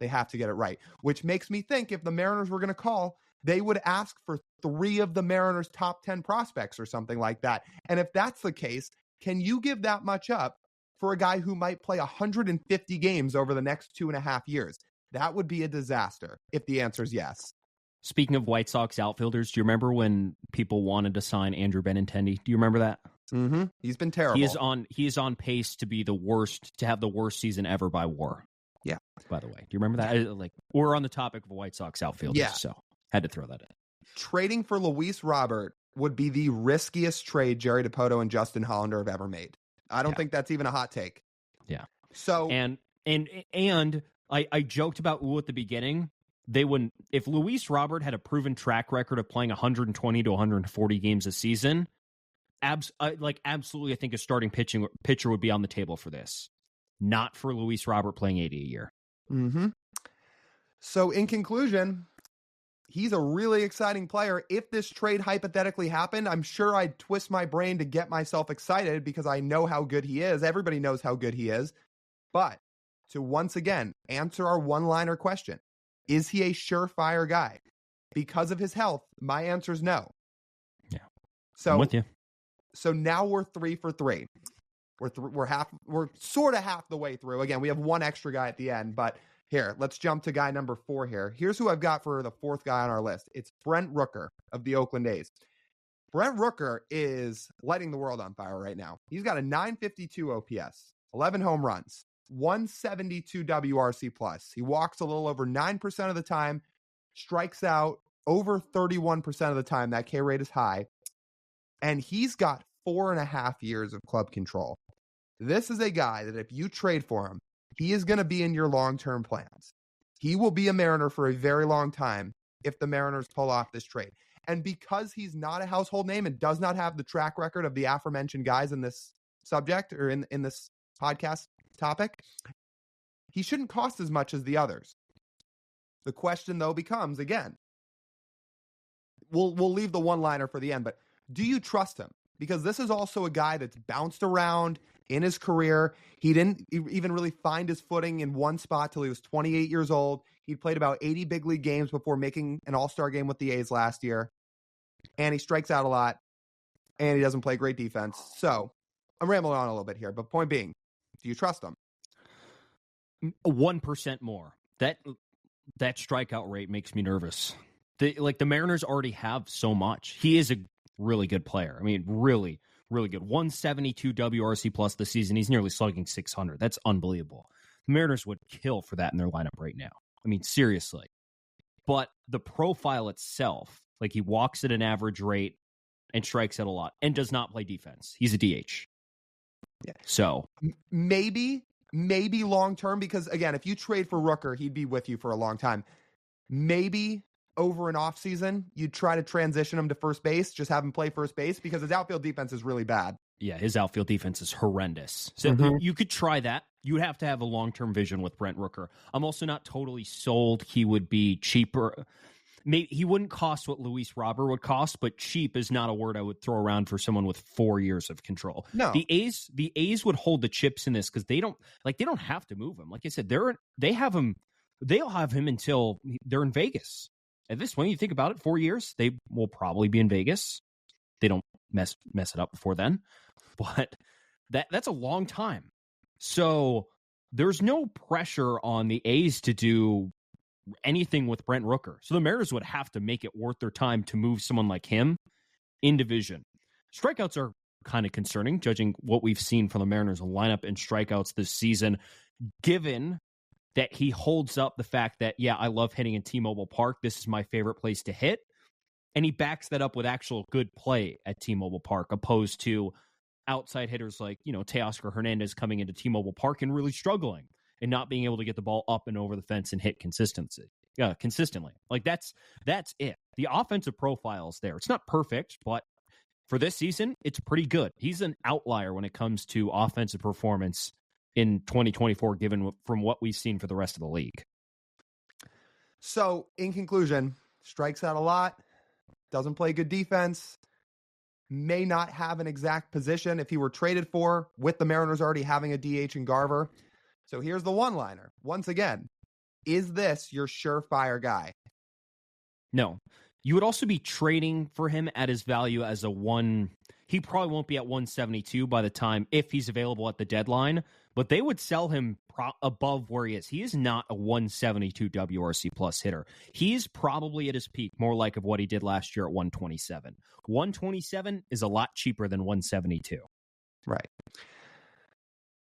[SPEAKER 2] they have to get it right, which makes me think if the Mariners were going to call, they would ask for 3 of the Mariners' top 10 prospects or something like that. And if that's the case, can you give that much up for a guy who might play 150 games over the next 2.5 years? That would be a disaster if the answer is yes.
[SPEAKER 1] Speaking of White Sox outfielders, do you remember when people wanted to sign Andrew Benintendi? Do you remember that?
[SPEAKER 2] Mm-hmm. He's been terrible.
[SPEAKER 1] He is on pace to be to have the worst season ever by WAR.
[SPEAKER 2] Yeah.
[SPEAKER 1] By the way, do you remember that? Like, we're on the topic of White Sox outfielders,
[SPEAKER 2] yeah.
[SPEAKER 1] So had to throw that in.
[SPEAKER 2] Trading for Luis Robert would be the riskiest trade Jerry Dipoto and Justin Hollander have ever made. I don't think that's even a hot take.
[SPEAKER 1] Yeah.
[SPEAKER 2] So
[SPEAKER 1] and I joked about at the beginning. They wouldn't, if Luis Robert had a proven track record of playing 120 to 140 games a season, absolutely, I think a starting pitcher would be on the table for this. Not for Luis Robert playing 80 a year.
[SPEAKER 2] Mm-hmm. So in conclusion, he's a really exciting player. If this trade hypothetically happened, I'm sure I'd twist my brain to get myself excited because I know how good he is. Everybody knows how good he is. But to once again answer our one-liner question, is he a surefire guy? Because of his health, my answer is no.
[SPEAKER 1] Yeah.
[SPEAKER 2] So
[SPEAKER 1] I'm with you.
[SPEAKER 2] So now we're 3 for 3. We're sort of half the way through. Again, we have one extra guy at the end, but here, let's jump to guy number 4 here. Here's who I've got for the 4th guy on our list. It's Brent Rooker of the Oakland A's. Brent Rooker is lighting the world on fire right now. He's got a 952 OPS, 11 home runs, 172 WRC plus. He walks a little over 9% of the time, strikes out over 31% of the time. That K rate is high. And he's got 4.5 years of club control. This is a guy that if you trade for him, he is going to be in your long-term plans. He will be a Mariner for a very long time if the Mariners pull off this trade. And because he's not a household name and does not have the track record of the aforementioned guys in this subject or in this podcast topic, he shouldn't cost as much as the others. The question, though, becomes, again, we'll leave the one-liner for the end, but do you trust him? Because this is also a guy that's bounced around in his career. He didn't even really find his footing in one spot till he was 28 years old. He'd played about 80 big league games before making an all-star game with the A's last year. And he strikes out a lot. And he doesn't play great defense. So I'm rambling on a little bit here. But point being, do you trust him?
[SPEAKER 1] 1% more. That strikeout rate makes me nervous. The Mariners already have so much. He is a really good player. I mean, really, really good. 172 WRC plus this season. He's nearly slugging 600. That's unbelievable. The Mariners would kill for that in their lineup right now. I mean, seriously. But the profile itself, like he walks at an average rate and strikes out a lot and does not play defense. He's a DH.
[SPEAKER 2] Yeah.
[SPEAKER 1] So
[SPEAKER 2] maybe long term, because again, if you trade for Rooker, he'd be with you for a long time. Maybe over an off season, you'd try to transition him to first base, just have him play first base because his outfield defense is really bad.
[SPEAKER 1] Yeah, his outfield defense is horrendous. So you could try that. You would have to have a long-term vision with Brent Rooker. I'm also not totally sold he would be cheaper. Maybe he wouldn't cost what Luis Robert would cost, but cheap is not a word I would throw around for someone with 4 years of control.
[SPEAKER 2] No.
[SPEAKER 1] The A's would hold the chips in this because they don't have to move him. Like I said, they'll have him until they're in Vegas. At this point, you think about it, 4 years, they will probably be in Vegas. They don't mess it up before then. But that's a long time. So there's no pressure on the A's to do anything with Brent Rooker. So the Mariners would have to make it worth their time to move someone like him in division. Strikeouts are kind of concerning, judging what we've seen from the Mariners lineup and strikeouts this season, given that he holds up the fact that, yeah, I love hitting in T-Mobile Park. This is my favorite place to hit. And he backs that up with actual good play at T-Mobile Park, opposed to outside hitters like, Teoscar Hernandez coming into T-Mobile Park and really struggling and not being able to get the ball up and over the fence and hit consistently. Like that's it. The offensive profile's there. It's not perfect, but for this season, it's pretty good. He's an outlier when it comes to offensive performance in 2024, given from what we've seen for the rest of the league.
[SPEAKER 2] So, in conclusion, strikes out a lot, doesn't play good defense, may not have an exact position if he were traded for, with the Mariners already having a DH in Garver. So here's the one-liner. Once again, is this your surefire guy?
[SPEAKER 1] No. You would also be trading for him at his value as a one. He probably won't be at 172 by the time, if he's available at the deadline, but they would sell him above where he is. He is not a 172 WRC plus hitter. He's probably at his peak, more like of what he did last year at 127. 127 is a lot cheaper than 172.
[SPEAKER 2] Right.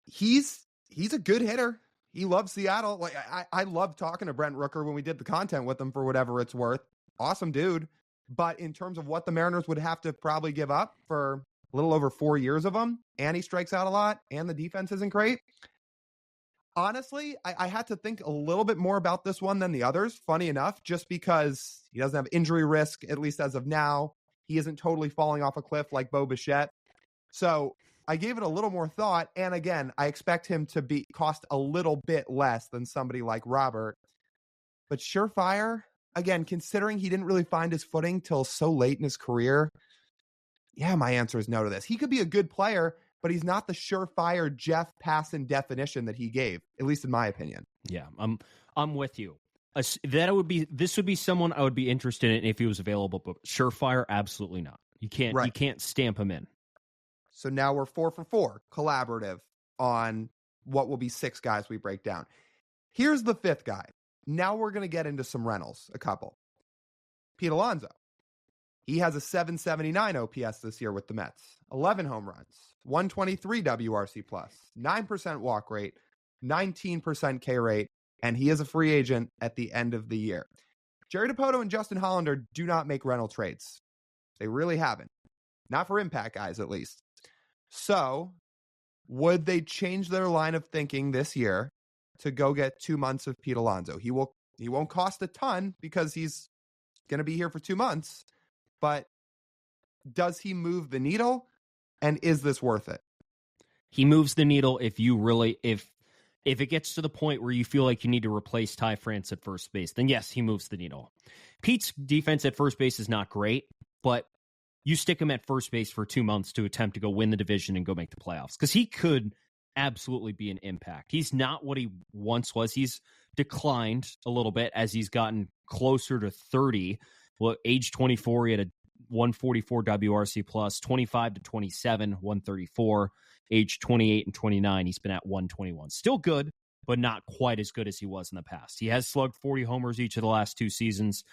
[SPEAKER 2] He's a good hitter. He loves Seattle. Like I love talking to Brent Rooker when we did the content with him, for whatever it's worth. Awesome dude. But in terms of what the Mariners would have to probably give up for a little over 4 years of him, and he strikes out a lot, and the defense isn't great. Honestly, I had to think a little bit more about this one than the others, funny enough, just because he doesn't have injury risk, at least as of now. He isn't totally falling off a cliff like Bo Bichette. So I gave it a little more thought, and again, I expect him to cost a little bit less than somebody like Robert. But surefire, again, considering he didn't really find his footing till so late in his career, yeah, my answer is no to this. He could be a good player, but he's not the surefire Jeff Passan definition that he gave, at least in my opinion.
[SPEAKER 1] Yeah, I'm with you. This would be someone I would be interested in if he was available, but surefire, absolutely not. You can't stamp him in.
[SPEAKER 2] So now we're 4 for 4, collaborative on what will be 6 guys we break down. Here's the 5th guy. Now we're going to get into some rentals, a couple. Pete Alonso. He has a 779 OPS this year with the Mets, 11 home runs, 123 WRC plus, 9% walk rate, 19% K rate, and he is a free agent at the end of the year. Jerry Dipoto and Justin Hollander do not make rental trades. They really haven't. Not for impact guys, at least. So, would they change their line of thinking this year to go get 2 months of Pete Alonso? He won't cost a ton because he's going to be here for 2 months. But does he move the needle? And is this worth it?
[SPEAKER 1] He moves the needle if it gets to the point where you feel like you need to replace Ty France at first base, then yes, he moves the needle. Pete's defense at first base is not great, but you stick him at first base for 2 months to attempt to go win the division and go make the playoffs, because he could absolutely be an impact. He's not what he once was. He's declined a little bit as he's gotten closer to 30. Well, age 24, he had a 144 WRC plus, 25 to 27, 134. Age 28 and 29, he's been at 121. Still good, but not quite as good as he was in the past. He has slugged 40 homers each of the last 2 seasons.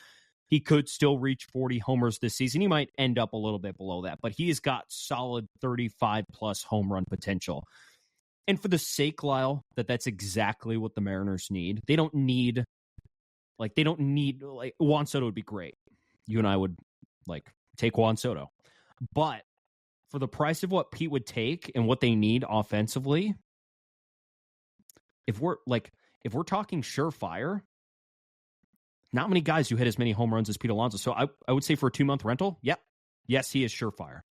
[SPEAKER 1] He could still reach 40 homers this season. He might end up a little bit below that, but he has got solid 35-plus home run potential. And for the sake, Lyle, that's exactly what the Mariners need. They don't need Juan Soto would be great. You and I would take Juan Soto. But for the price of what Pete would take and what they need offensively, if we're talking surefire, not many guys who hit as many home runs as Pete Alonso. So I would say for a 2-month rental, yep. Yes, he is surefire.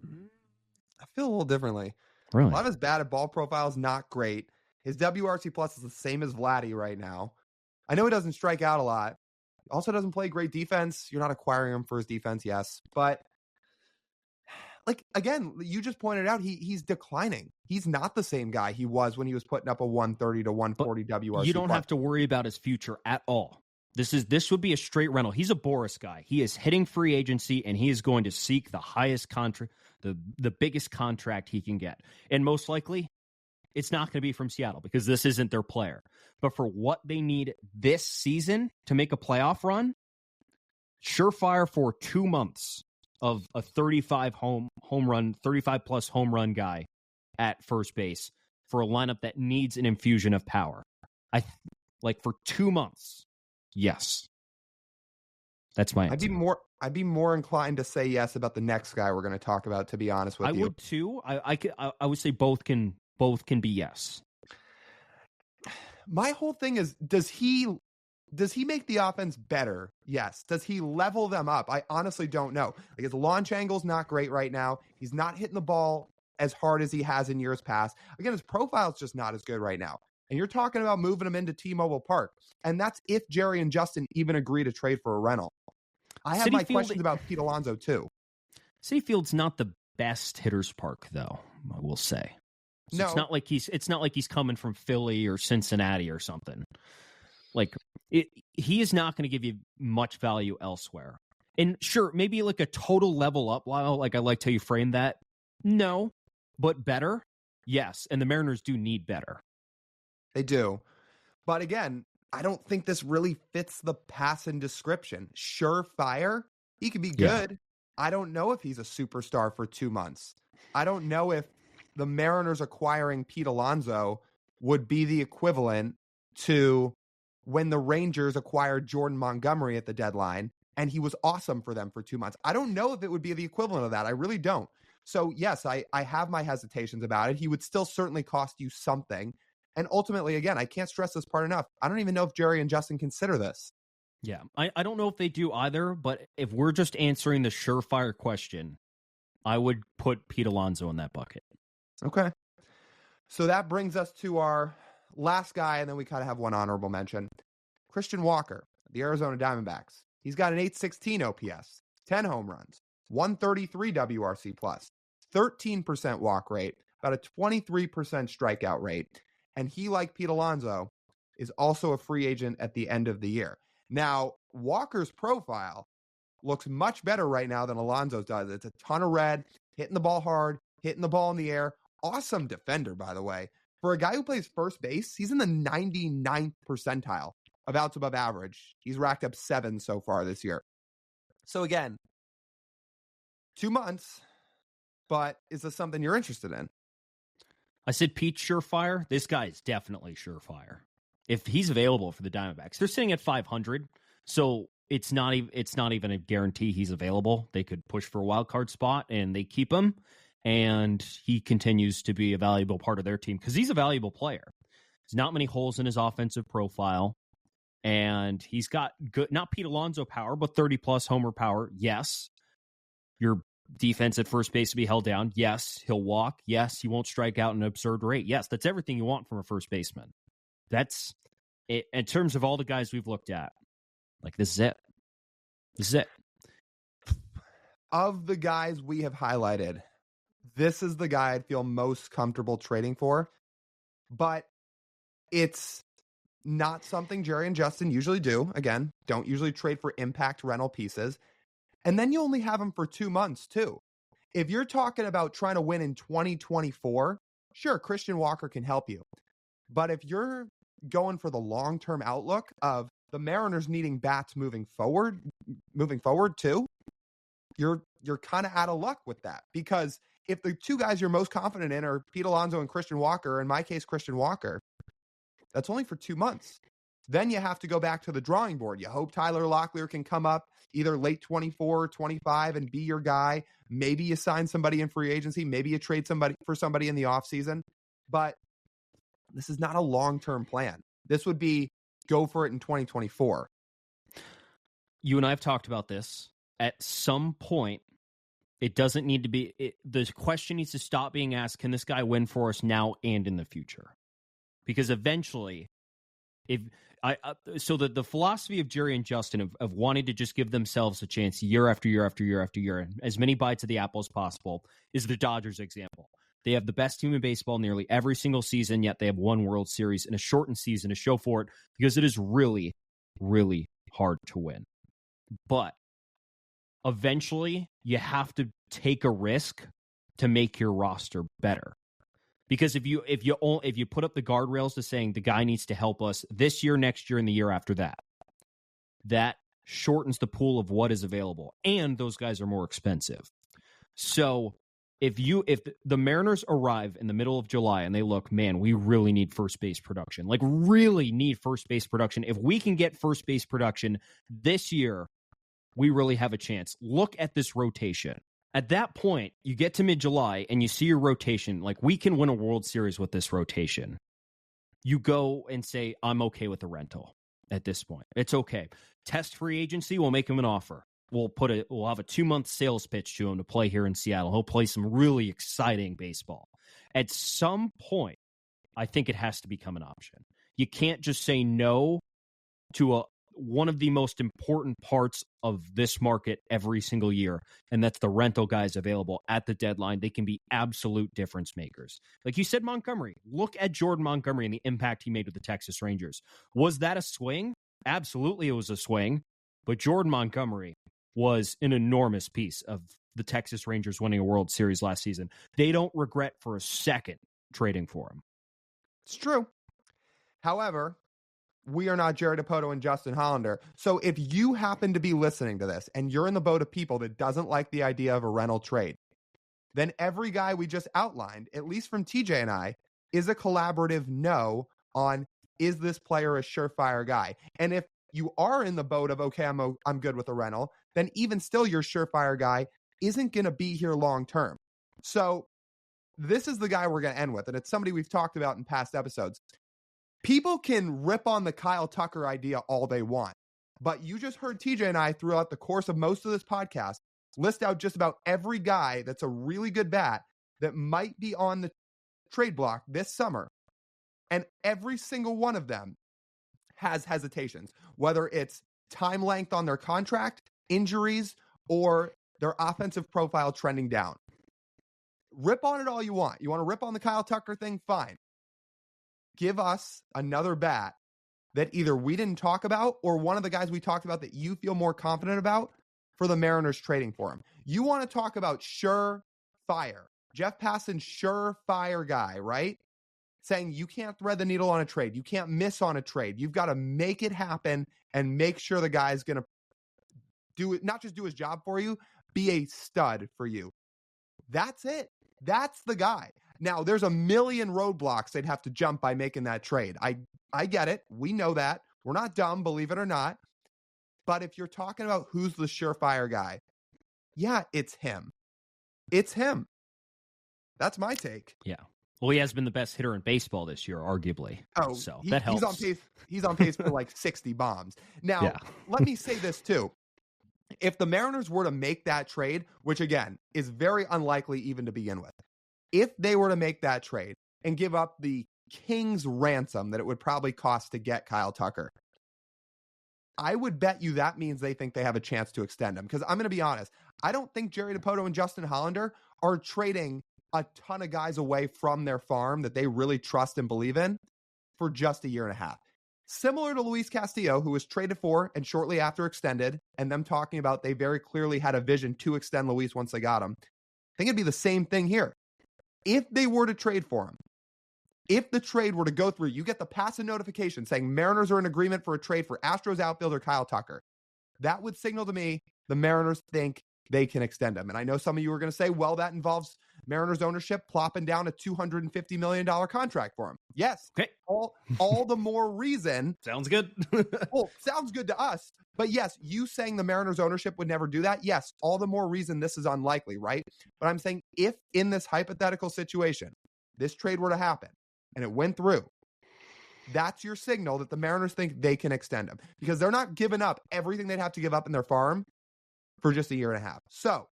[SPEAKER 2] I feel a little differently.
[SPEAKER 1] Really?
[SPEAKER 2] A lot of his batted ball profile is not great. His WRC plus is the same as Vladdy right now. I know he doesn't strike out a lot. Also doesn't play great defense. You're not acquiring him for his defense, yes. But, again, you just pointed out he's declining. He's not the same guy he was when he was putting up a 130 to 140 WRC.
[SPEAKER 1] You don't have to worry about his future at all. This would be a straight rental. He's a Boris guy. He is hitting free agency, and he is going to seek the highest contract, the biggest contract he can get. And most likely, it's not going to be from Seattle because this isn't their player. But for what they need this season to make a playoff run, surefire for 2 months of a 35 plus home run guy at first base for a lineup that needs an infusion of power. For 2 months. Yes. That's my answer.
[SPEAKER 2] I'd be more inclined to say yes about the next guy we're going to talk about, to be honest with you.
[SPEAKER 1] I would too. I would say both can be yes.
[SPEAKER 2] My whole thing is, does he make the offense better? Yes. Does he level them up? I honestly don't know. Like, his launch angle's not great right now. He's not hitting the ball as hard as he has in years past. Again, his profile's just not as good right now. And you're talking about moving him into T-Mobile Park. And that's if Jerry and Justin even agree to trade for a rental. I have my questions about Pete Alonso too. Citi
[SPEAKER 1] Field's not the best hitter's park, though, I will say. So no. It's not like he's coming from Philly or Cincinnati or something. Like, he is not going to give you much value elsewhere. And sure, maybe like a total level up, Lyle, like I liked how you framed that. No, but better? Yes. And the Mariners do need better.
[SPEAKER 2] They do. But again, I don't think this really fits the passing description. Surefire, he could be good. Yeah. I don't know if he's a superstar for 2 months. I don't know if the Mariners acquiring Pete Alonso would be the equivalent to when the Rangers acquired Jordan Montgomery at the deadline, and he was awesome for them for 2 months. I don't know if it would be the equivalent of that. I really don't. So yes, I have my hesitations about it. He would still certainly cost you something. And ultimately, again, I can't stress this part enough. I don't even know if Jerry and Justin consider this.
[SPEAKER 1] Yeah, I don't know if they do either, but if we're just answering the surefire question, I would put Pete Alonso in that bucket.
[SPEAKER 2] Okay. So that brings us to our last guy, and then we kind of have one honorable mention. Christian Walker, the Arizona Diamondbacks. He's got an .816 OPS, 10 home runs, 133 WRC+, 13% walk rate, about a 23% strikeout rate. And he, like Pete Alonso, is also a free agent at the end of the year. Now, Walker's profile looks much better right now than Alonso's does. It's a ton of red, hitting the ball hard, hitting the ball in the air. Awesome defender, by the way. For a guy who plays first base, he's in the 99th percentile of outs above average. He's racked up 7 so far this year. So again, 2 months, but is this something you're interested in?
[SPEAKER 1] I said Pete surefire. This guy is definitely surefire. If he's available for the Diamondbacks, they're sitting at 500, so it's not even a guarantee he's available. They could push for a wild card spot, and they keep him, and he continues to be a valuable part of their team because he's a valuable player. There's not many holes in his offensive profile, and he's got good, not Pete Alonso power, but 30-plus homer power. Yes, your defense at first base to be held down. Yes, he'll walk. Yes, he won't strike out at an absurd rate. Yes, that's everything you want from a first baseman. That's it. In terms of all the guys we've looked at, like, this is it. This is it.
[SPEAKER 2] Of the guys we have highlighted, this is the guy I'd feel most comfortable trading for. But it's not something Jerry and Justin usually do. Again, don't usually trade for impact rental pieces. And then you only have him for 2 months, too. If you're talking about trying to win in 2024, sure, Christian Walker can help you. But if you're going for the long-term outlook of the Mariners needing bats moving forward too, you're kind of out of luck with that. Because if the two guys you're most confident in are Pete Alonso and Christian Walker, in my case, Christian Walker, that's only for 2 months. Then you have to go back to the drawing board. You hope Tyler Locklear can come up either late 24 or 25 and be your guy. Maybe you sign somebody in free agency. Maybe you trade somebody for somebody in the offseason. But this is not a long-term plan. This would be go for it in 2024.
[SPEAKER 1] You and I have talked about this. At some point, it doesn't need to be... the question needs to stop being asked, can this guy win for us now and in the future? Because eventually... So the philosophy of Jerry and Justin of wanting to just give themselves a chance year after year after year after year, and as many bites of the apple as possible, is the Dodgers example. They have the best team in baseball nearly every single season, yet they have one World Series and a shortened season to show for it because it is really, really hard to win. But eventually, you have to take a risk to make your roster better. Because if you put up the guardrails to saying the guy needs to help us this year, next year, and the year after that, that shortens the pool of what is available, and those guys are more expensive. So if the Mariners arrive in the middle of July and they look, man, we really need first base production, like really need first base production. If we can get first base production this year, we really have a chance. Look at this rotation. At that point, you get to mid-July and you see your rotation. Like, we can win a World Series with this rotation. You go and say, I'm okay with the rental at this point. It's okay. Test free agency, we'll make him an offer. We'll have a 2-month sales pitch to him to play here in Seattle. He'll play some really exciting baseball. At some point, I think it has to become an option. You can't just say no to one of the most important parts of this market every single year, and that's the rental guys available at the deadline. They can be absolute difference makers. Like you said, Montgomery. Look at Jordan Montgomery and the impact he made with the Texas Rangers. Was that a swing? Absolutely, it was a swing. But Jordan Montgomery was an enormous piece of the Texas Rangers winning a World Series last season. They don't regret for a second trading for him.
[SPEAKER 2] It's true. However, we are not Jerry Dipoto and Justin Hollander. So if you happen to be listening to this and you're in the boat of people that doesn't like the idea of a rental trade, then every guy we just outlined, at least from TJ and I, is a collaborative no on, is this player a surefire guy? And if you are in the boat of, okay, I'm good with a rental, then even still your surefire guy isn't going to be here long term. So this is the guy we're going to end with, and it's somebody we've talked about in past episodes. People can rip on the Kyle Tucker idea all they want, but you just heard TJ and I throughout the course of most of this podcast list out just about every guy that's a really good bat that might be on the trade block this summer. And every single one of them has hesitations, whether it's time length on their contract, injuries, or their offensive profile trending down. Rip on it all you want. You want to rip on the Kyle Tucker thing? Fine. Give us another bat that either we didn't talk about or one of the guys we talked about that you feel more confident about for the Mariners trading for him. You want to talk about surefire. Jeff Passan's surefire guy, right? Saying you can't thread the needle on a trade. You can't miss on a trade. You've got to make it happen and make sure the guy's going to do it, not just do his job for you, be a stud for you. That's it. That's the guy. Now, there's a million roadblocks they'd have to jump by making that trade. I get it. We know that. We're not dumb, believe it or not. But if you're talking about who's the surefire guy, yeah, it's him. It's him. That's my take.
[SPEAKER 1] Yeah. Well, he has been the best hitter in baseball this year, arguably.
[SPEAKER 2] Oh,
[SPEAKER 1] so that helps.
[SPEAKER 2] He's on pace for like 60 bombs. Now, Let me say this too. If the Mariners were to make that trade, which again is very unlikely even to begin with, if they were to make that trade and give up the king's ransom that it would probably cost to get Kyle Tucker, I would bet you that means they think they have a chance to extend him. Because I'm going to be honest, I don't think Jerry Dipoto and Justin Hollander are trading a ton of guys away from their farm that they really trust and believe in for just a year and a half. Similar to Luis Castillo, who was traded for and shortly after extended, and them talking about they very clearly had a vision to extend Luis once they got him. I think it'd be the same thing here. If they were to trade for him, if the trade were to go through, you get the passive notification saying Mariners are in agreement for a trade for Astros outfielder Kyle Tucker. That would signal to me the Mariners think they can extend him. And I know some of you are going to say, well, that involves Mariners ownership plopping down a $250 million contract for him. Yes.
[SPEAKER 1] Okay.
[SPEAKER 2] All the more reason.
[SPEAKER 1] Sounds good.
[SPEAKER 2] Well, sounds good to us. But yes, you saying the Mariners ownership would never do that. Yes. All the more reason this is unlikely, right? But I'm saying if in this hypothetical situation, this trade were to happen and it went through, that's your signal that the Mariners think they can extend him because they're not giving up everything they'd have to give up in their farm for just a year and a half. So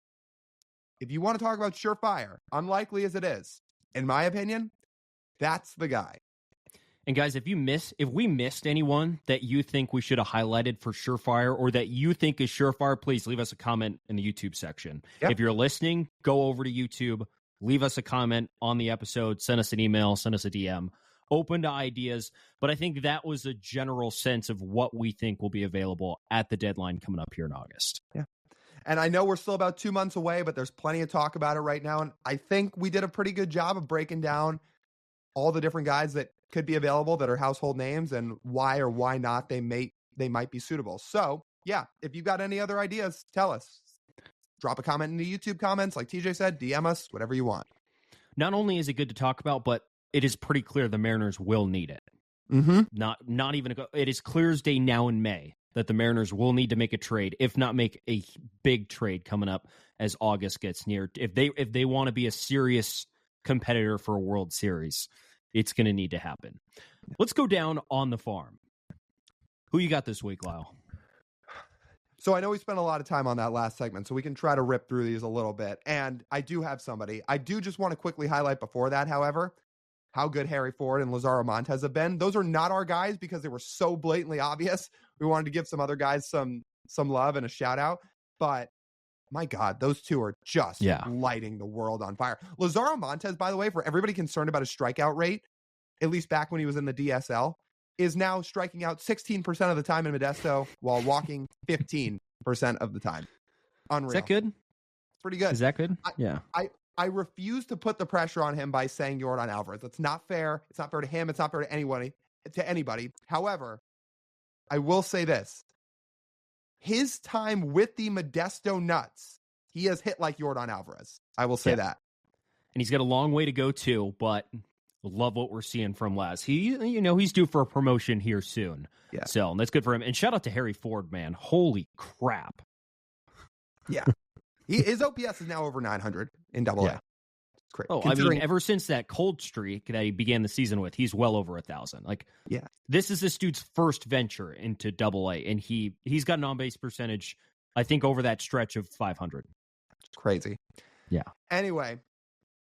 [SPEAKER 2] if you want to talk about surefire, unlikely as it is, in my opinion, that's the guy.
[SPEAKER 1] And guys, if we missed anyone that you think we should have highlighted for surefire or that you think is surefire, please leave us a comment in the YouTube section. Yep. If you're listening, go over to YouTube, leave us a comment on the episode, send us an email, send us a DM. Open to ideas, but I think that was a general sense of what we think will be available at the deadline coming up here in August.
[SPEAKER 2] Yeah. And I know we're still about 2 months away, but there's plenty of talk about it right now. And I think we did a pretty good job of breaking down all the different guys that could be available that are household names and why or why not they might be suitable. So yeah, if you've got any other ideas, tell us. Drop a comment in the YouTube comments. Like TJ said, DM us, whatever you want.
[SPEAKER 1] Not only is it good to talk about, but it is pretty clear the Mariners will need it.
[SPEAKER 2] Mm-hmm.
[SPEAKER 1] Not even it is clear as day now in May that the Mariners will need to make a trade, if not make a big trade coming up as August gets near. If they want to be a serious competitor for a World Series, it's going to need to happen. Let's go down on the farm. Who you got this week, Lyle?
[SPEAKER 2] So I know we spent a lot of time on that last segment, so we can try to rip through these a little bit. And I do have somebody. I do just want to quickly highlight before that, however, how good Harry Ford and Lazaro Montes have been. Those are not our guys because they were so blatantly obvious. We wanted to give some other guys some love and a shout out. But my God, those two are just lighting the world on fire. Lazaro Montes, by the way, for everybody concerned about his strikeout rate, at least back when he was in the DSL, is now striking out 16% of the time in Modesto while walking 15% of the time. Unreal.
[SPEAKER 1] Is that good?
[SPEAKER 2] It's pretty good.
[SPEAKER 1] Is that good?
[SPEAKER 2] I refuse to put the pressure on him by saying Yordan Alvarez. That's not fair. It's not fair to him. It's not fair to anybody. However, I will say this. His time with the Modesto Nuts, he has hit like Yordan Alvarez. I will say that.
[SPEAKER 1] And he's got a long way to go too, but love what we're seeing from Laz. He's due for a promotion here soon.
[SPEAKER 2] Yeah.
[SPEAKER 1] So that's good for him. And shout out to Harry Ford, man. Holy crap.
[SPEAKER 2] Yeah. His OPS is now over 900 in AA.
[SPEAKER 1] Yeah.
[SPEAKER 2] It's great.
[SPEAKER 1] Oh, I mean, ever since that cold streak that he began the season with, he's well over 1,000. This is this dude's first venture into AA, and he's got an on-base percentage, I think, over that stretch of 500.
[SPEAKER 2] It's crazy.
[SPEAKER 1] Yeah.
[SPEAKER 2] Anyway,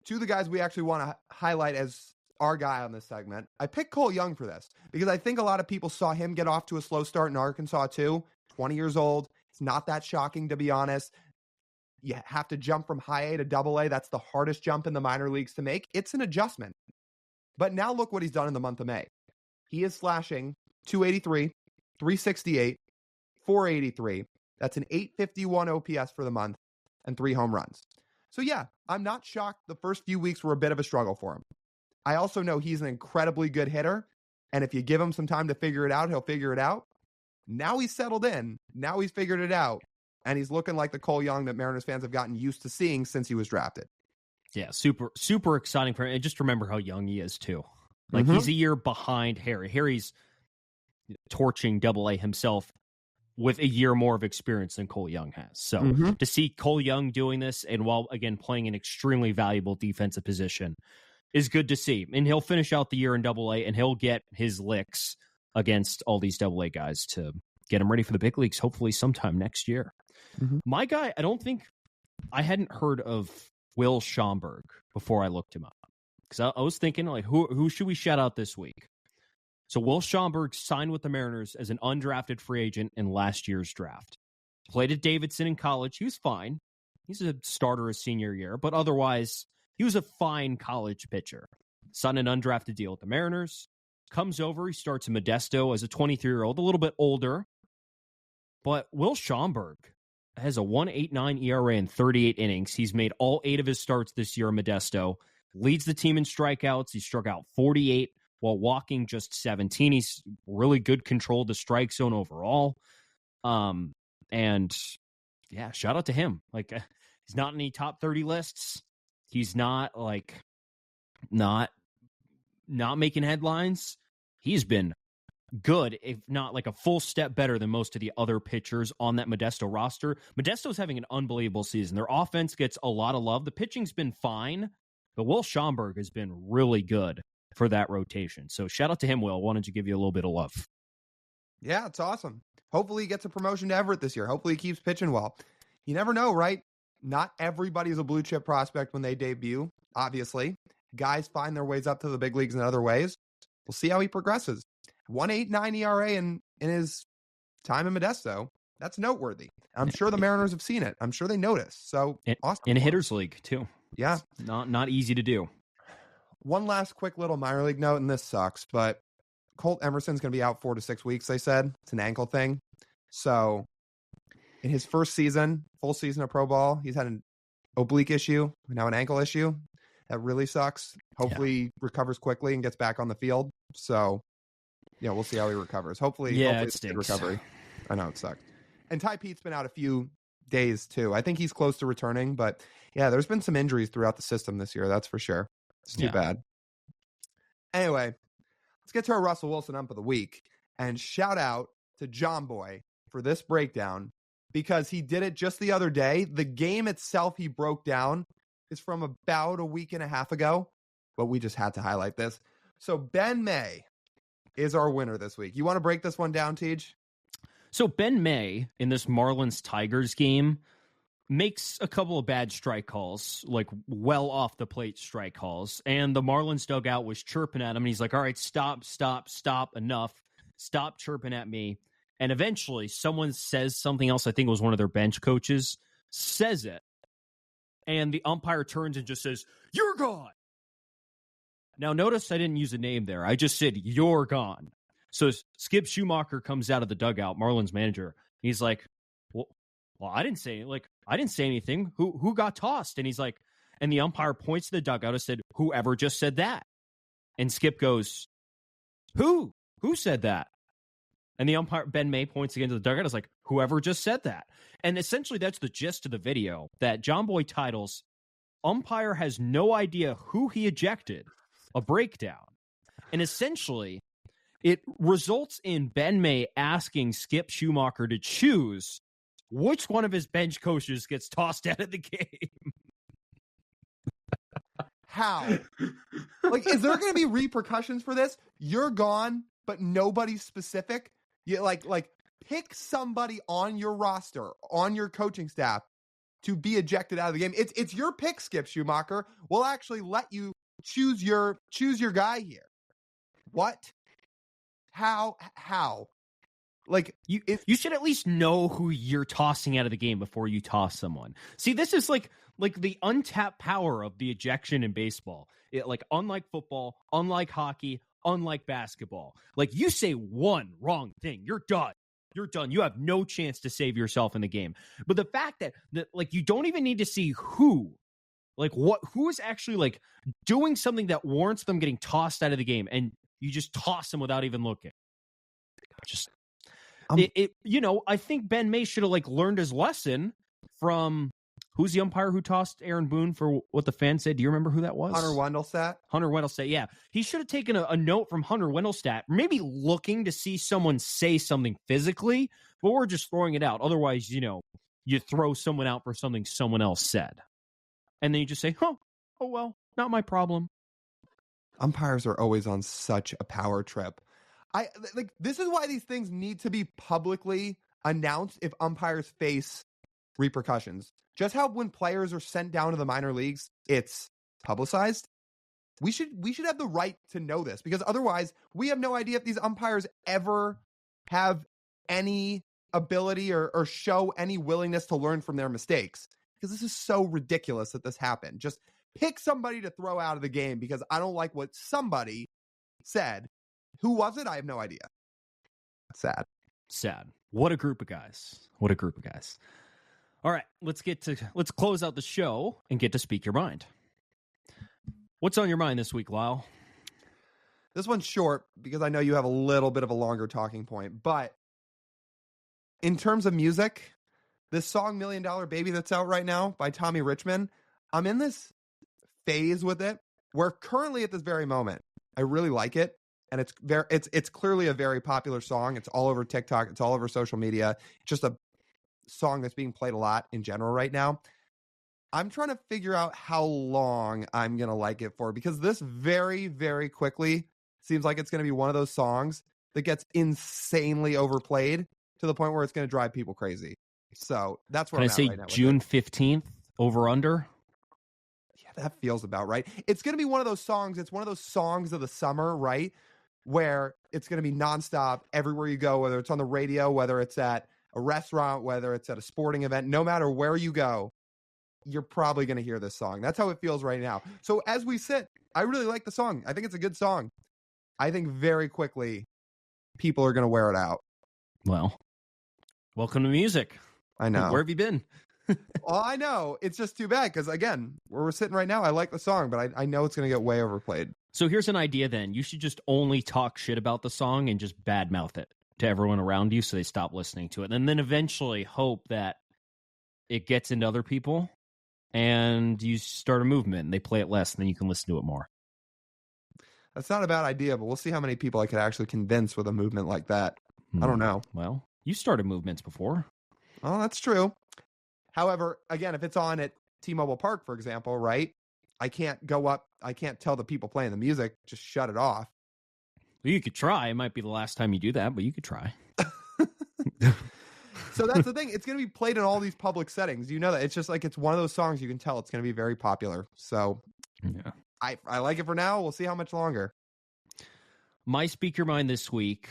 [SPEAKER 2] two of the guys we actually want to highlight as our guy on this segment. I picked Cole Young for this because I think a lot of people saw him get off to a slow start in Arkansas too. 20 years old. It's not that shocking, to be honest. You have to jump from high A to AA. That's the hardest jump in the minor leagues to make. It's an adjustment. But now look what he's done in the month of May. He is slashing 283, 368, 483. That's an 851 OPS for the month and 3 home runs. So yeah, I'm not shocked the first few weeks were a bit of a struggle for him. I also know he's an incredibly good hitter, and if you give him some time to figure it out, he'll figure it out. Now he's settled in. Now he's figured it out, and he's looking like the Cole Young that Mariners fans have gotten used to seeing since he was drafted.
[SPEAKER 1] Yeah, super, super exciting for him. And just remember how young he is, too. He's a year behind Harry. Harry's torching AA himself with a year more of experience than Cole Young has. So to see Cole Young doing this, and while, again, playing an extremely valuable defensive position, is good to see. And he'll finish out the year in AA, and he'll get his licks against all these AA guys to get him ready for the big leagues, hopefully sometime next year. My guy, I hadn't heard of Will Schomburg before I looked him up. Because I was thinking, who should we shout out this week? So Will Schomburg signed with the Mariners as an undrafted free agent in last year's draft. Played at Davidson in college. He was fine. He's a starter his senior year, but otherwise, he was a fine college pitcher. Signed an undrafted deal with the Mariners. Comes over, he starts in Modesto as a 23-year-old, a little bit older. But Will Schomburg has a 1.89 ERA in 38 innings. He's made all 8 of his starts this year in Modesto. Leads the team in strikeouts. He struck out 48 while walking just 17. He's really good control of the strike zone overall. And yeah, shout out to him. He's not in any top 30 lists. He's not not making headlines. He's been good, if not a full step better than most of the other pitchers on that Modesto roster. Modesto's having an unbelievable season. Their offense gets a lot of love. The pitching's been fine, but Will Schomburg has been really good for that rotation. So shout out to him, Will. Wanted to give you a little bit of love.
[SPEAKER 2] Yeah, it's awesome. Hopefully he gets a promotion to Everett this year. Hopefully he keeps pitching well. You never know, right? Not everybody's a blue chip prospect when they debut, obviously. Guys find their ways up to the big leagues in other ways. We'll see how he progresses. 1.89 ERA in his time in Modesto. That's noteworthy. I'm sure the Mariners have seen it. I'm sure they noticed. So awesome.
[SPEAKER 1] In a hitter's league, too.
[SPEAKER 2] Yeah.
[SPEAKER 1] It's not easy to do.
[SPEAKER 2] One last quick little minor league note, and this sucks, but Colt Emerson's going to be out 4 to 6 weeks, they said. It's an ankle thing. So in his first season, full season of pro ball, he's had an oblique issue, now an ankle issue. That really sucks. Hopefully he recovers quickly and gets back on the field. So, yeah, we'll see how he recovers. Hopefully it's a good recovery. I know it sucked. And Ty Pete's been out a few days, too. I think he's close to returning, but yeah, there's been some injuries throughout the system this year. That's for sure. It's too bad. Anyway, let's get to our Russell Wilson Ump of the Week. And shout out to John Boy for this breakdown because he did it just the other day. The game itself he broke down is from about a week and a half ago, but we just had to highlight this. So Ben May is our winner this week. You want to break this one down, Tej?
[SPEAKER 1] So Ben May in this Marlins-Tigers game makes a couple of bad strike calls, like well off the plate strike calls. And the Marlins dugout was chirping at him. And he's like, all right, stop, enough. Stop chirping at me. And eventually someone says something else. I think it was one of their bench coaches says it. And the umpire turns and just says, you're gone. Now, notice I didn't use a name there. I just said, you're gone. So Skip Schumacher comes out of the dugout, Marlins manager. He's like, well, I didn't say anything. Who got tossed? And he's like, and the umpire points to the dugout and said, whoever just said that. And Skip goes, who said that? And the umpire, Ben May, points again to the dugout. Is like, whoever just said that. And essentially that's the gist of the video, that John Boy titles, umpire has no idea who he ejected, a breakdown. And essentially it results in Ben May asking Skip Schumacher to choose which one of his bench coaches gets tossed out of the game.
[SPEAKER 2] How? Like, is there going to be repercussions for this? You're gone, but nobody's specific. You like pick somebody on your roster, on your coaching staff, to be ejected out of the game. It's your pick, Skip Schumacher. We'll actually let you choose your guy here. What? How? Like,
[SPEAKER 1] you should at least know who you're tossing out of the game before you toss someone. See, this is like the untapped power of the ejection in baseball. Like, unlike football, unlike hockey, unlike basketball. Like, you say one wrong thing, you're done. You're done. You have no chance to save yourself in the game. But the fact that like, you don't even need to see who is actually like doing something that warrants them getting tossed out of the game, and you just toss them without even looking. Just I think Ben May should have like learned his lesson from who's the umpire who tossed Aaron Boone for what the fan said. Do you remember who that was?
[SPEAKER 2] Hunter Wendelstedt. Yeah. He should have taken a note from Hunter Wendelstedt, maybe looking to see someone say something physically, but we're just throwing it out. Otherwise, you throw someone out for something someone else said. And then you just say, oh well, not my problem. Umpires are always on such a power trip. This is why these things need to be publicly announced if umpires face repercussions. Just how when players are sent down to the minor leagues, it's publicized. We should have the right to know this, because otherwise we have no idea if these umpires ever have any ability or show any willingness to learn from their mistakes. Because this is so ridiculous that this happened. Just pick somebody to throw out of the game because I don't like what somebody said. Who was it? I have no idea. Sad.
[SPEAKER 1] What a group of guys. All right, let's close out the show and get to Speak Your Mind. What's on your mind this week, Lyle?
[SPEAKER 2] This one's short because I know you have a little bit of a longer talking point, but in terms of music, this song $1 Million Baby that's out right now by Tommy Richmond, I'm in this phase with it where currently at this very moment, I really like it. And it's clearly a very popular song. It's all over TikTok. It's all over social media. It's just a song that's being played a lot in general right now. I'm trying to figure out how long I'm going to like it for, because this very, very quickly seems like it's going to be one of those songs that gets insanely overplayed to the point where it's going to drive people crazy. So that's where I'm at right now.
[SPEAKER 1] June 15th over under?
[SPEAKER 2] Yeah, that feels about right. It's going to be one of those songs. It's one of those songs of the summer, right? Where it's going to be nonstop everywhere you go, whether it's on the radio, whether it's at a restaurant, whether it's at a sporting event, no matter where you go, you're probably going to hear this song. That's how it feels right now. So as we sit, I really like the song. I think it's a good song. I think very quickly people are going to wear it out.
[SPEAKER 1] Well, welcome to music.
[SPEAKER 2] I know.
[SPEAKER 1] Where have you been?
[SPEAKER 2] Well, I know. It's just too bad because, again, where we're sitting right now, I like the song, but I know it's going to get way overplayed.
[SPEAKER 1] So here's an idea then. You should just only talk shit about the song and just badmouth it to everyone around you so they stop listening to it. And then eventually hope that it gets into other people and you start a movement and they play it less and then you can listen to it more.
[SPEAKER 2] That's not a bad idea, but we'll see how many people I could actually convince with a movement like that. I don't know.
[SPEAKER 1] Well, You started movements before.
[SPEAKER 2] Oh, that's true. However, again, if it's on at T-Mobile Park, for example, right? I can't go up. I can't tell the people playing the music, just shut it off.
[SPEAKER 1] Well, you could try. It might be the last time you do that, but you could try.
[SPEAKER 2] So that's the thing. It's going to be played in all these public settings. You know that. It's just like it's one of those songs you can tell it's going to be very popular. So
[SPEAKER 1] yeah,
[SPEAKER 2] I like it for now. We'll see how much longer.
[SPEAKER 1] My Speak Your Mind this week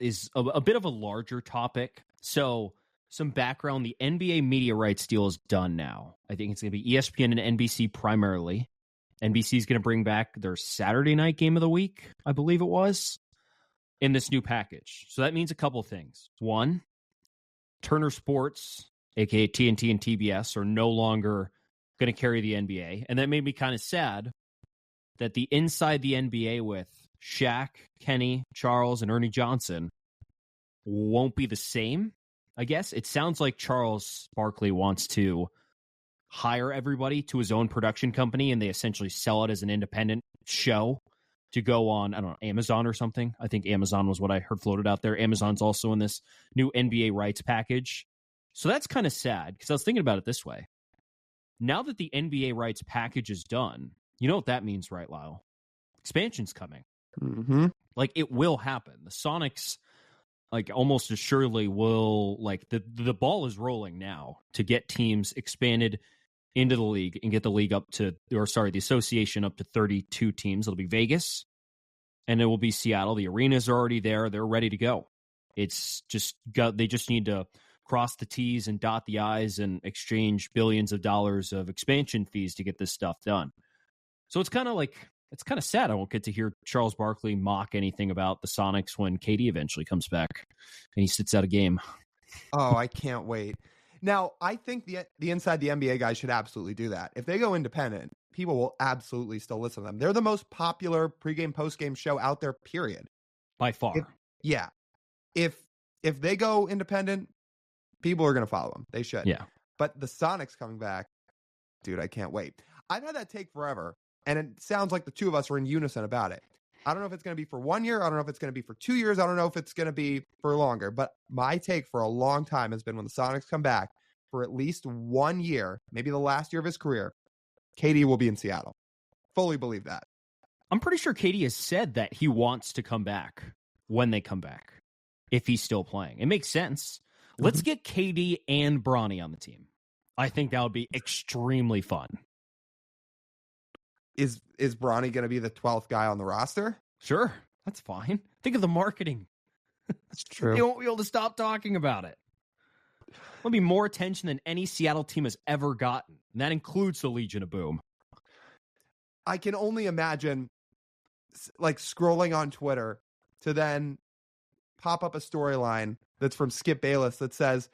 [SPEAKER 1] is a bit of a larger topic. So some background, the NBA media rights deal is done now. I think it's going to be ESPN and NBC primarily. NBC is going to bring back their Saturday night game of the week, I believe it was, in this new package. So that means a couple things. One, Turner Sports, a.k.a. TNT and TBS, are no longer going to carry the NBA. And that made me kind of sad that the Inside the NBA with Shaq, Kenny, Charles, and Ernie Johnson won't be the same, I guess. It sounds like Charles Barkley wants to hire everybody to his own production company, and they essentially sell it as an independent show to go on, I don't know, Amazon or something. I think Amazon was what I heard floated out there. Amazon's also in this new NBA rights package. So that's kind of sad, because I was thinking about it this way. Now that the NBA rights package is done, you know what that means, right, Lyle? Expansion's coming.
[SPEAKER 2] Mm-hmm.
[SPEAKER 1] Like, it will happen. The Sonics, like, almost assuredly will, like, the ball is rolling now to get teams expanded into the league and get the league up to, the association up to 32 teams. It'll be Vegas, and it will be Seattle. The arenas are already there. They're ready to go. It's just they just need to cross the T's and dot the I's and exchange billions of dollars of expansion fees to get this stuff done. So it's kind of sad I won't get to hear Charles Barkley mock anything about the Sonics when KD eventually comes back and he sits out a game.
[SPEAKER 2] Oh, I can't wait. Now, I think the Inside the NBA guys should absolutely do that. If they go independent, people will absolutely still listen to them. They're the most popular pregame, postgame show out there, period.
[SPEAKER 1] By far.
[SPEAKER 2] If they go independent, people are going to follow them. They should.
[SPEAKER 1] Yeah.
[SPEAKER 2] But the Sonics coming back, dude, I can't wait. I've had that take forever, and it sounds like the two of us are in unison about it. I don't know if it's going to be for 1 year. I don't know if it's going to be for 2 years. I don't know if it's going to be for longer. But my take for a long time has been when the Sonics come back for at least 1 year, maybe the last year of his career, KD will be in Seattle. Fully believe that.
[SPEAKER 1] I'm pretty sure KD has said that he wants to come back when they come back, if he's still playing. It makes sense. Let's get KD and Bronny on the team. I think that would be extremely fun.
[SPEAKER 2] Is Bronny going to be the 12th guy on the roster?
[SPEAKER 1] Sure, that's fine. Think of the marketing.
[SPEAKER 2] That's true.
[SPEAKER 1] They won't be able to stop talking about it. There'll be more attention than any Seattle team has ever gotten, and that includes the Legion of Boom.
[SPEAKER 2] I can only imagine, like, scrolling on Twitter to then pop up a storyline that's from Skip Bayless that says,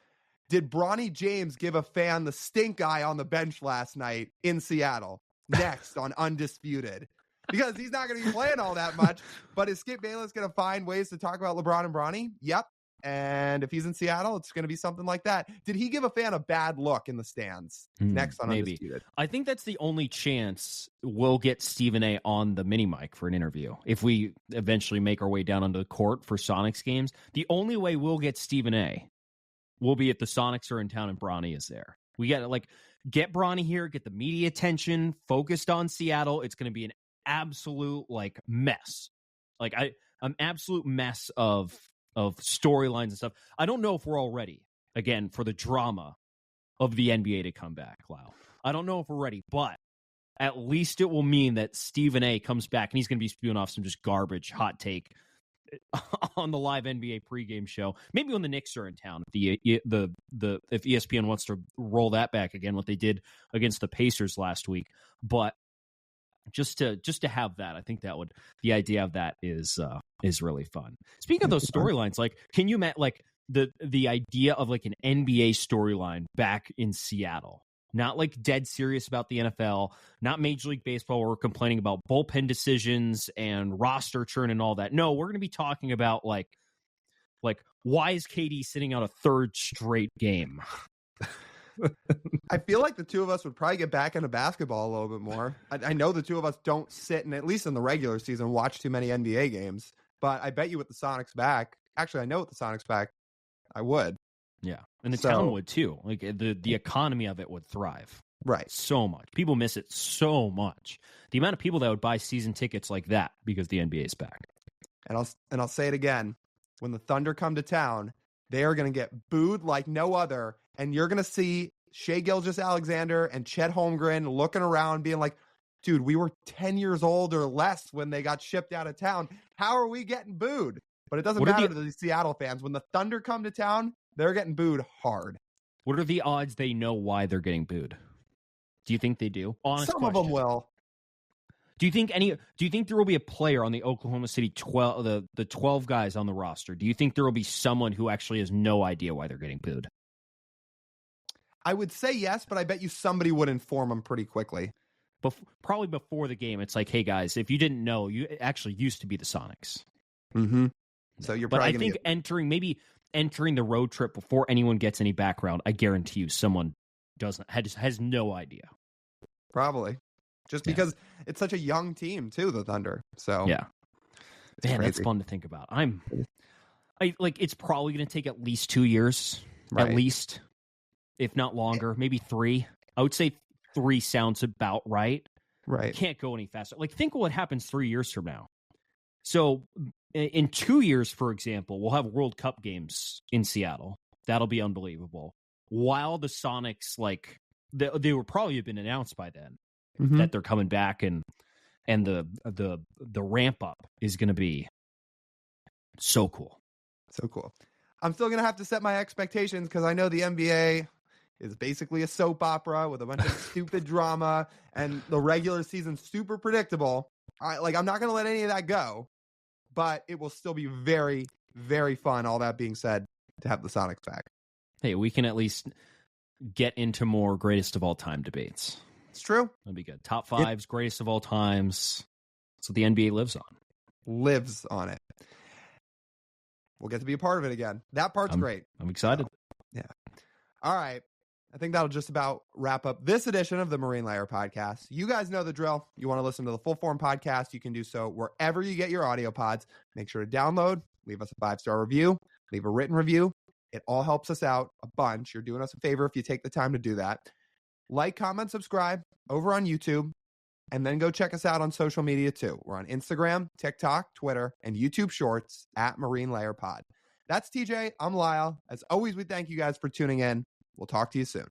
[SPEAKER 2] "Did Bronny James give a fan the stink eye on the bench last night in Seattle?" Next on Undisputed. Because he's not going to be playing all that much. But is Skip Bayless going to find ways to talk about LeBron and Bronny? Yep. And if he's in Seattle, it's going to be something like that. Did he give a fan a bad look in the stands? Next on
[SPEAKER 1] maybe.
[SPEAKER 2] Undisputed.
[SPEAKER 1] I think that's the only chance we'll get Stephen A. on the mini mic for an interview. If we eventually make our way down onto the court for Sonics games, the only way we'll get Stephen A. will be if the Sonics are in town and Bronny is there. We got to, get Bronny here, get the media attention focused on Seattle. It's going to be an absolute mess. An absolute mess of storylines and stuff. I don't know if we're all ready again for the drama of the NBA to come back, Lyle. I don't know if we're ready, but at least it will mean that Stephen A comes back and he's going to be spewing off some just garbage hot take on the live NBA pregame show. Maybe when the Knicks are in town, if ESPN wants to roll that back again, what they did against the Pacers last week. But just to have that, I think the idea of that is really fun. Speaking of those storylines, can you the idea of an NBA storyline back in Seattle? Not dead serious about the NFL, not Major League Baseball where we're complaining about bullpen decisions and roster churn and all that. No, we're going to be talking about why is KD sitting out a third straight game?
[SPEAKER 2] I feel like the two of us would probably get back into basketball a little bit more. I know the two of us don't sit and at least in the regular season watch too many NBA games, but I bet you with the Sonics back, actually I know with the Sonics back, I would.
[SPEAKER 1] Yeah. And the town would too. Like the economy of it would thrive.
[SPEAKER 2] Right.
[SPEAKER 1] So much. People miss it so much. The amount of people that would buy season tickets like that because the NBA is back.
[SPEAKER 2] And I'll say it again. When the Thunder come to town, they are going to get booed like no other. And you're going to see Shai Gilgeous-Alexander and Chet Holmgren looking around being like, dude, we were 10 years old or less when they got shipped out of town. How are we getting booed? But it doesn't matter to the Seattle fans. When the Thunder come to town, they're getting booed hard.
[SPEAKER 1] What are the odds they know why they're getting booed? Do you think they do? Honest
[SPEAKER 2] Some
[SPEAKER 1] question.
[SPEAKER 2] of them will.
[SPEAKER 1] Do you think there will be a player on the Oklahoma City 12, the 12 guys on the roster? Do you think there will be someone who actually has no idea why they're getting booed?
[SPEAKER 2] I would say yes, but I bet you somebody would inform them pretty quickly.
[SPEAKER 1] Probably before the game, it's like, hey guys, if you didn't know, you actually used to be the Sonics.
[SPEAKER 2] Mm-hmm. So you're probably.
[SPEAKER 1] But I think entering the road trip before anyone gets any background, I guarantee you, someone has no idea.
[SPEAKER 2] Probably. Just because it's such a young team too, the Thunder. So
[SPEAKER 1] yeah, man, that's fun to think about. It's probably going to take at least 2 years, at least, if not longer, maybe 3. I would say 3 sounds about right.
[SPEAKER 2] Right,
[SPEAKER 1] can't go any faster. Like, think of what happens 3 years from now. So, in 2 years, for example, we'll have World Cup games in Seattle. That'll be unbelievable. While the Sonics, like, they were probably have been announced by then.
[SPEAKER 2] Mm-hmm.
[SPEAKER 1] That they're coming back, and the ramp up is going to be so cool.
[SPEAKER 2] So cool. I'm still going to have to set my expectations because I know the NBA is basically a soap opera with a bunch of stupid drama, and the regular season's super predictable. I'm not going to let any of that go, but it will still be very, very fun. All that being said, to have the Sonics back.
[SPEAKER 1] Hey, we can at least get into more greatest of all time debates.
[SPEAKER 2] It's true.
[SPEAKER 1] That'd be good. Top 5s, greatest of all times. That's what the NBA lives on.
[SPEAKER 2] Lives on it. We'll get to be a part of it again. That part's great.
[SPEAKER 1] I'm excited.
[SPEAKER 2] Yeah. All right. I think that'll just about wrap up this edition of the Marine Layer podcast. You guys know the drill. You want to listen to the full form podcast, you can do so wherever you get your audio pods. Make sure to download, leave us a 5-star review, leave a written review. It all helps us out a bunch. You're doing us a favor if you take the time to do that. Like, comment, subscribe over on YouTube, and then go check us out on social media too. We're on Instagram, TikTok, Twitter, and YouTube Shorts at Marine Layer Pod. That's TJ. I'm Lyle. As always, we thank you guys for tuning in. We'll talk to you soon.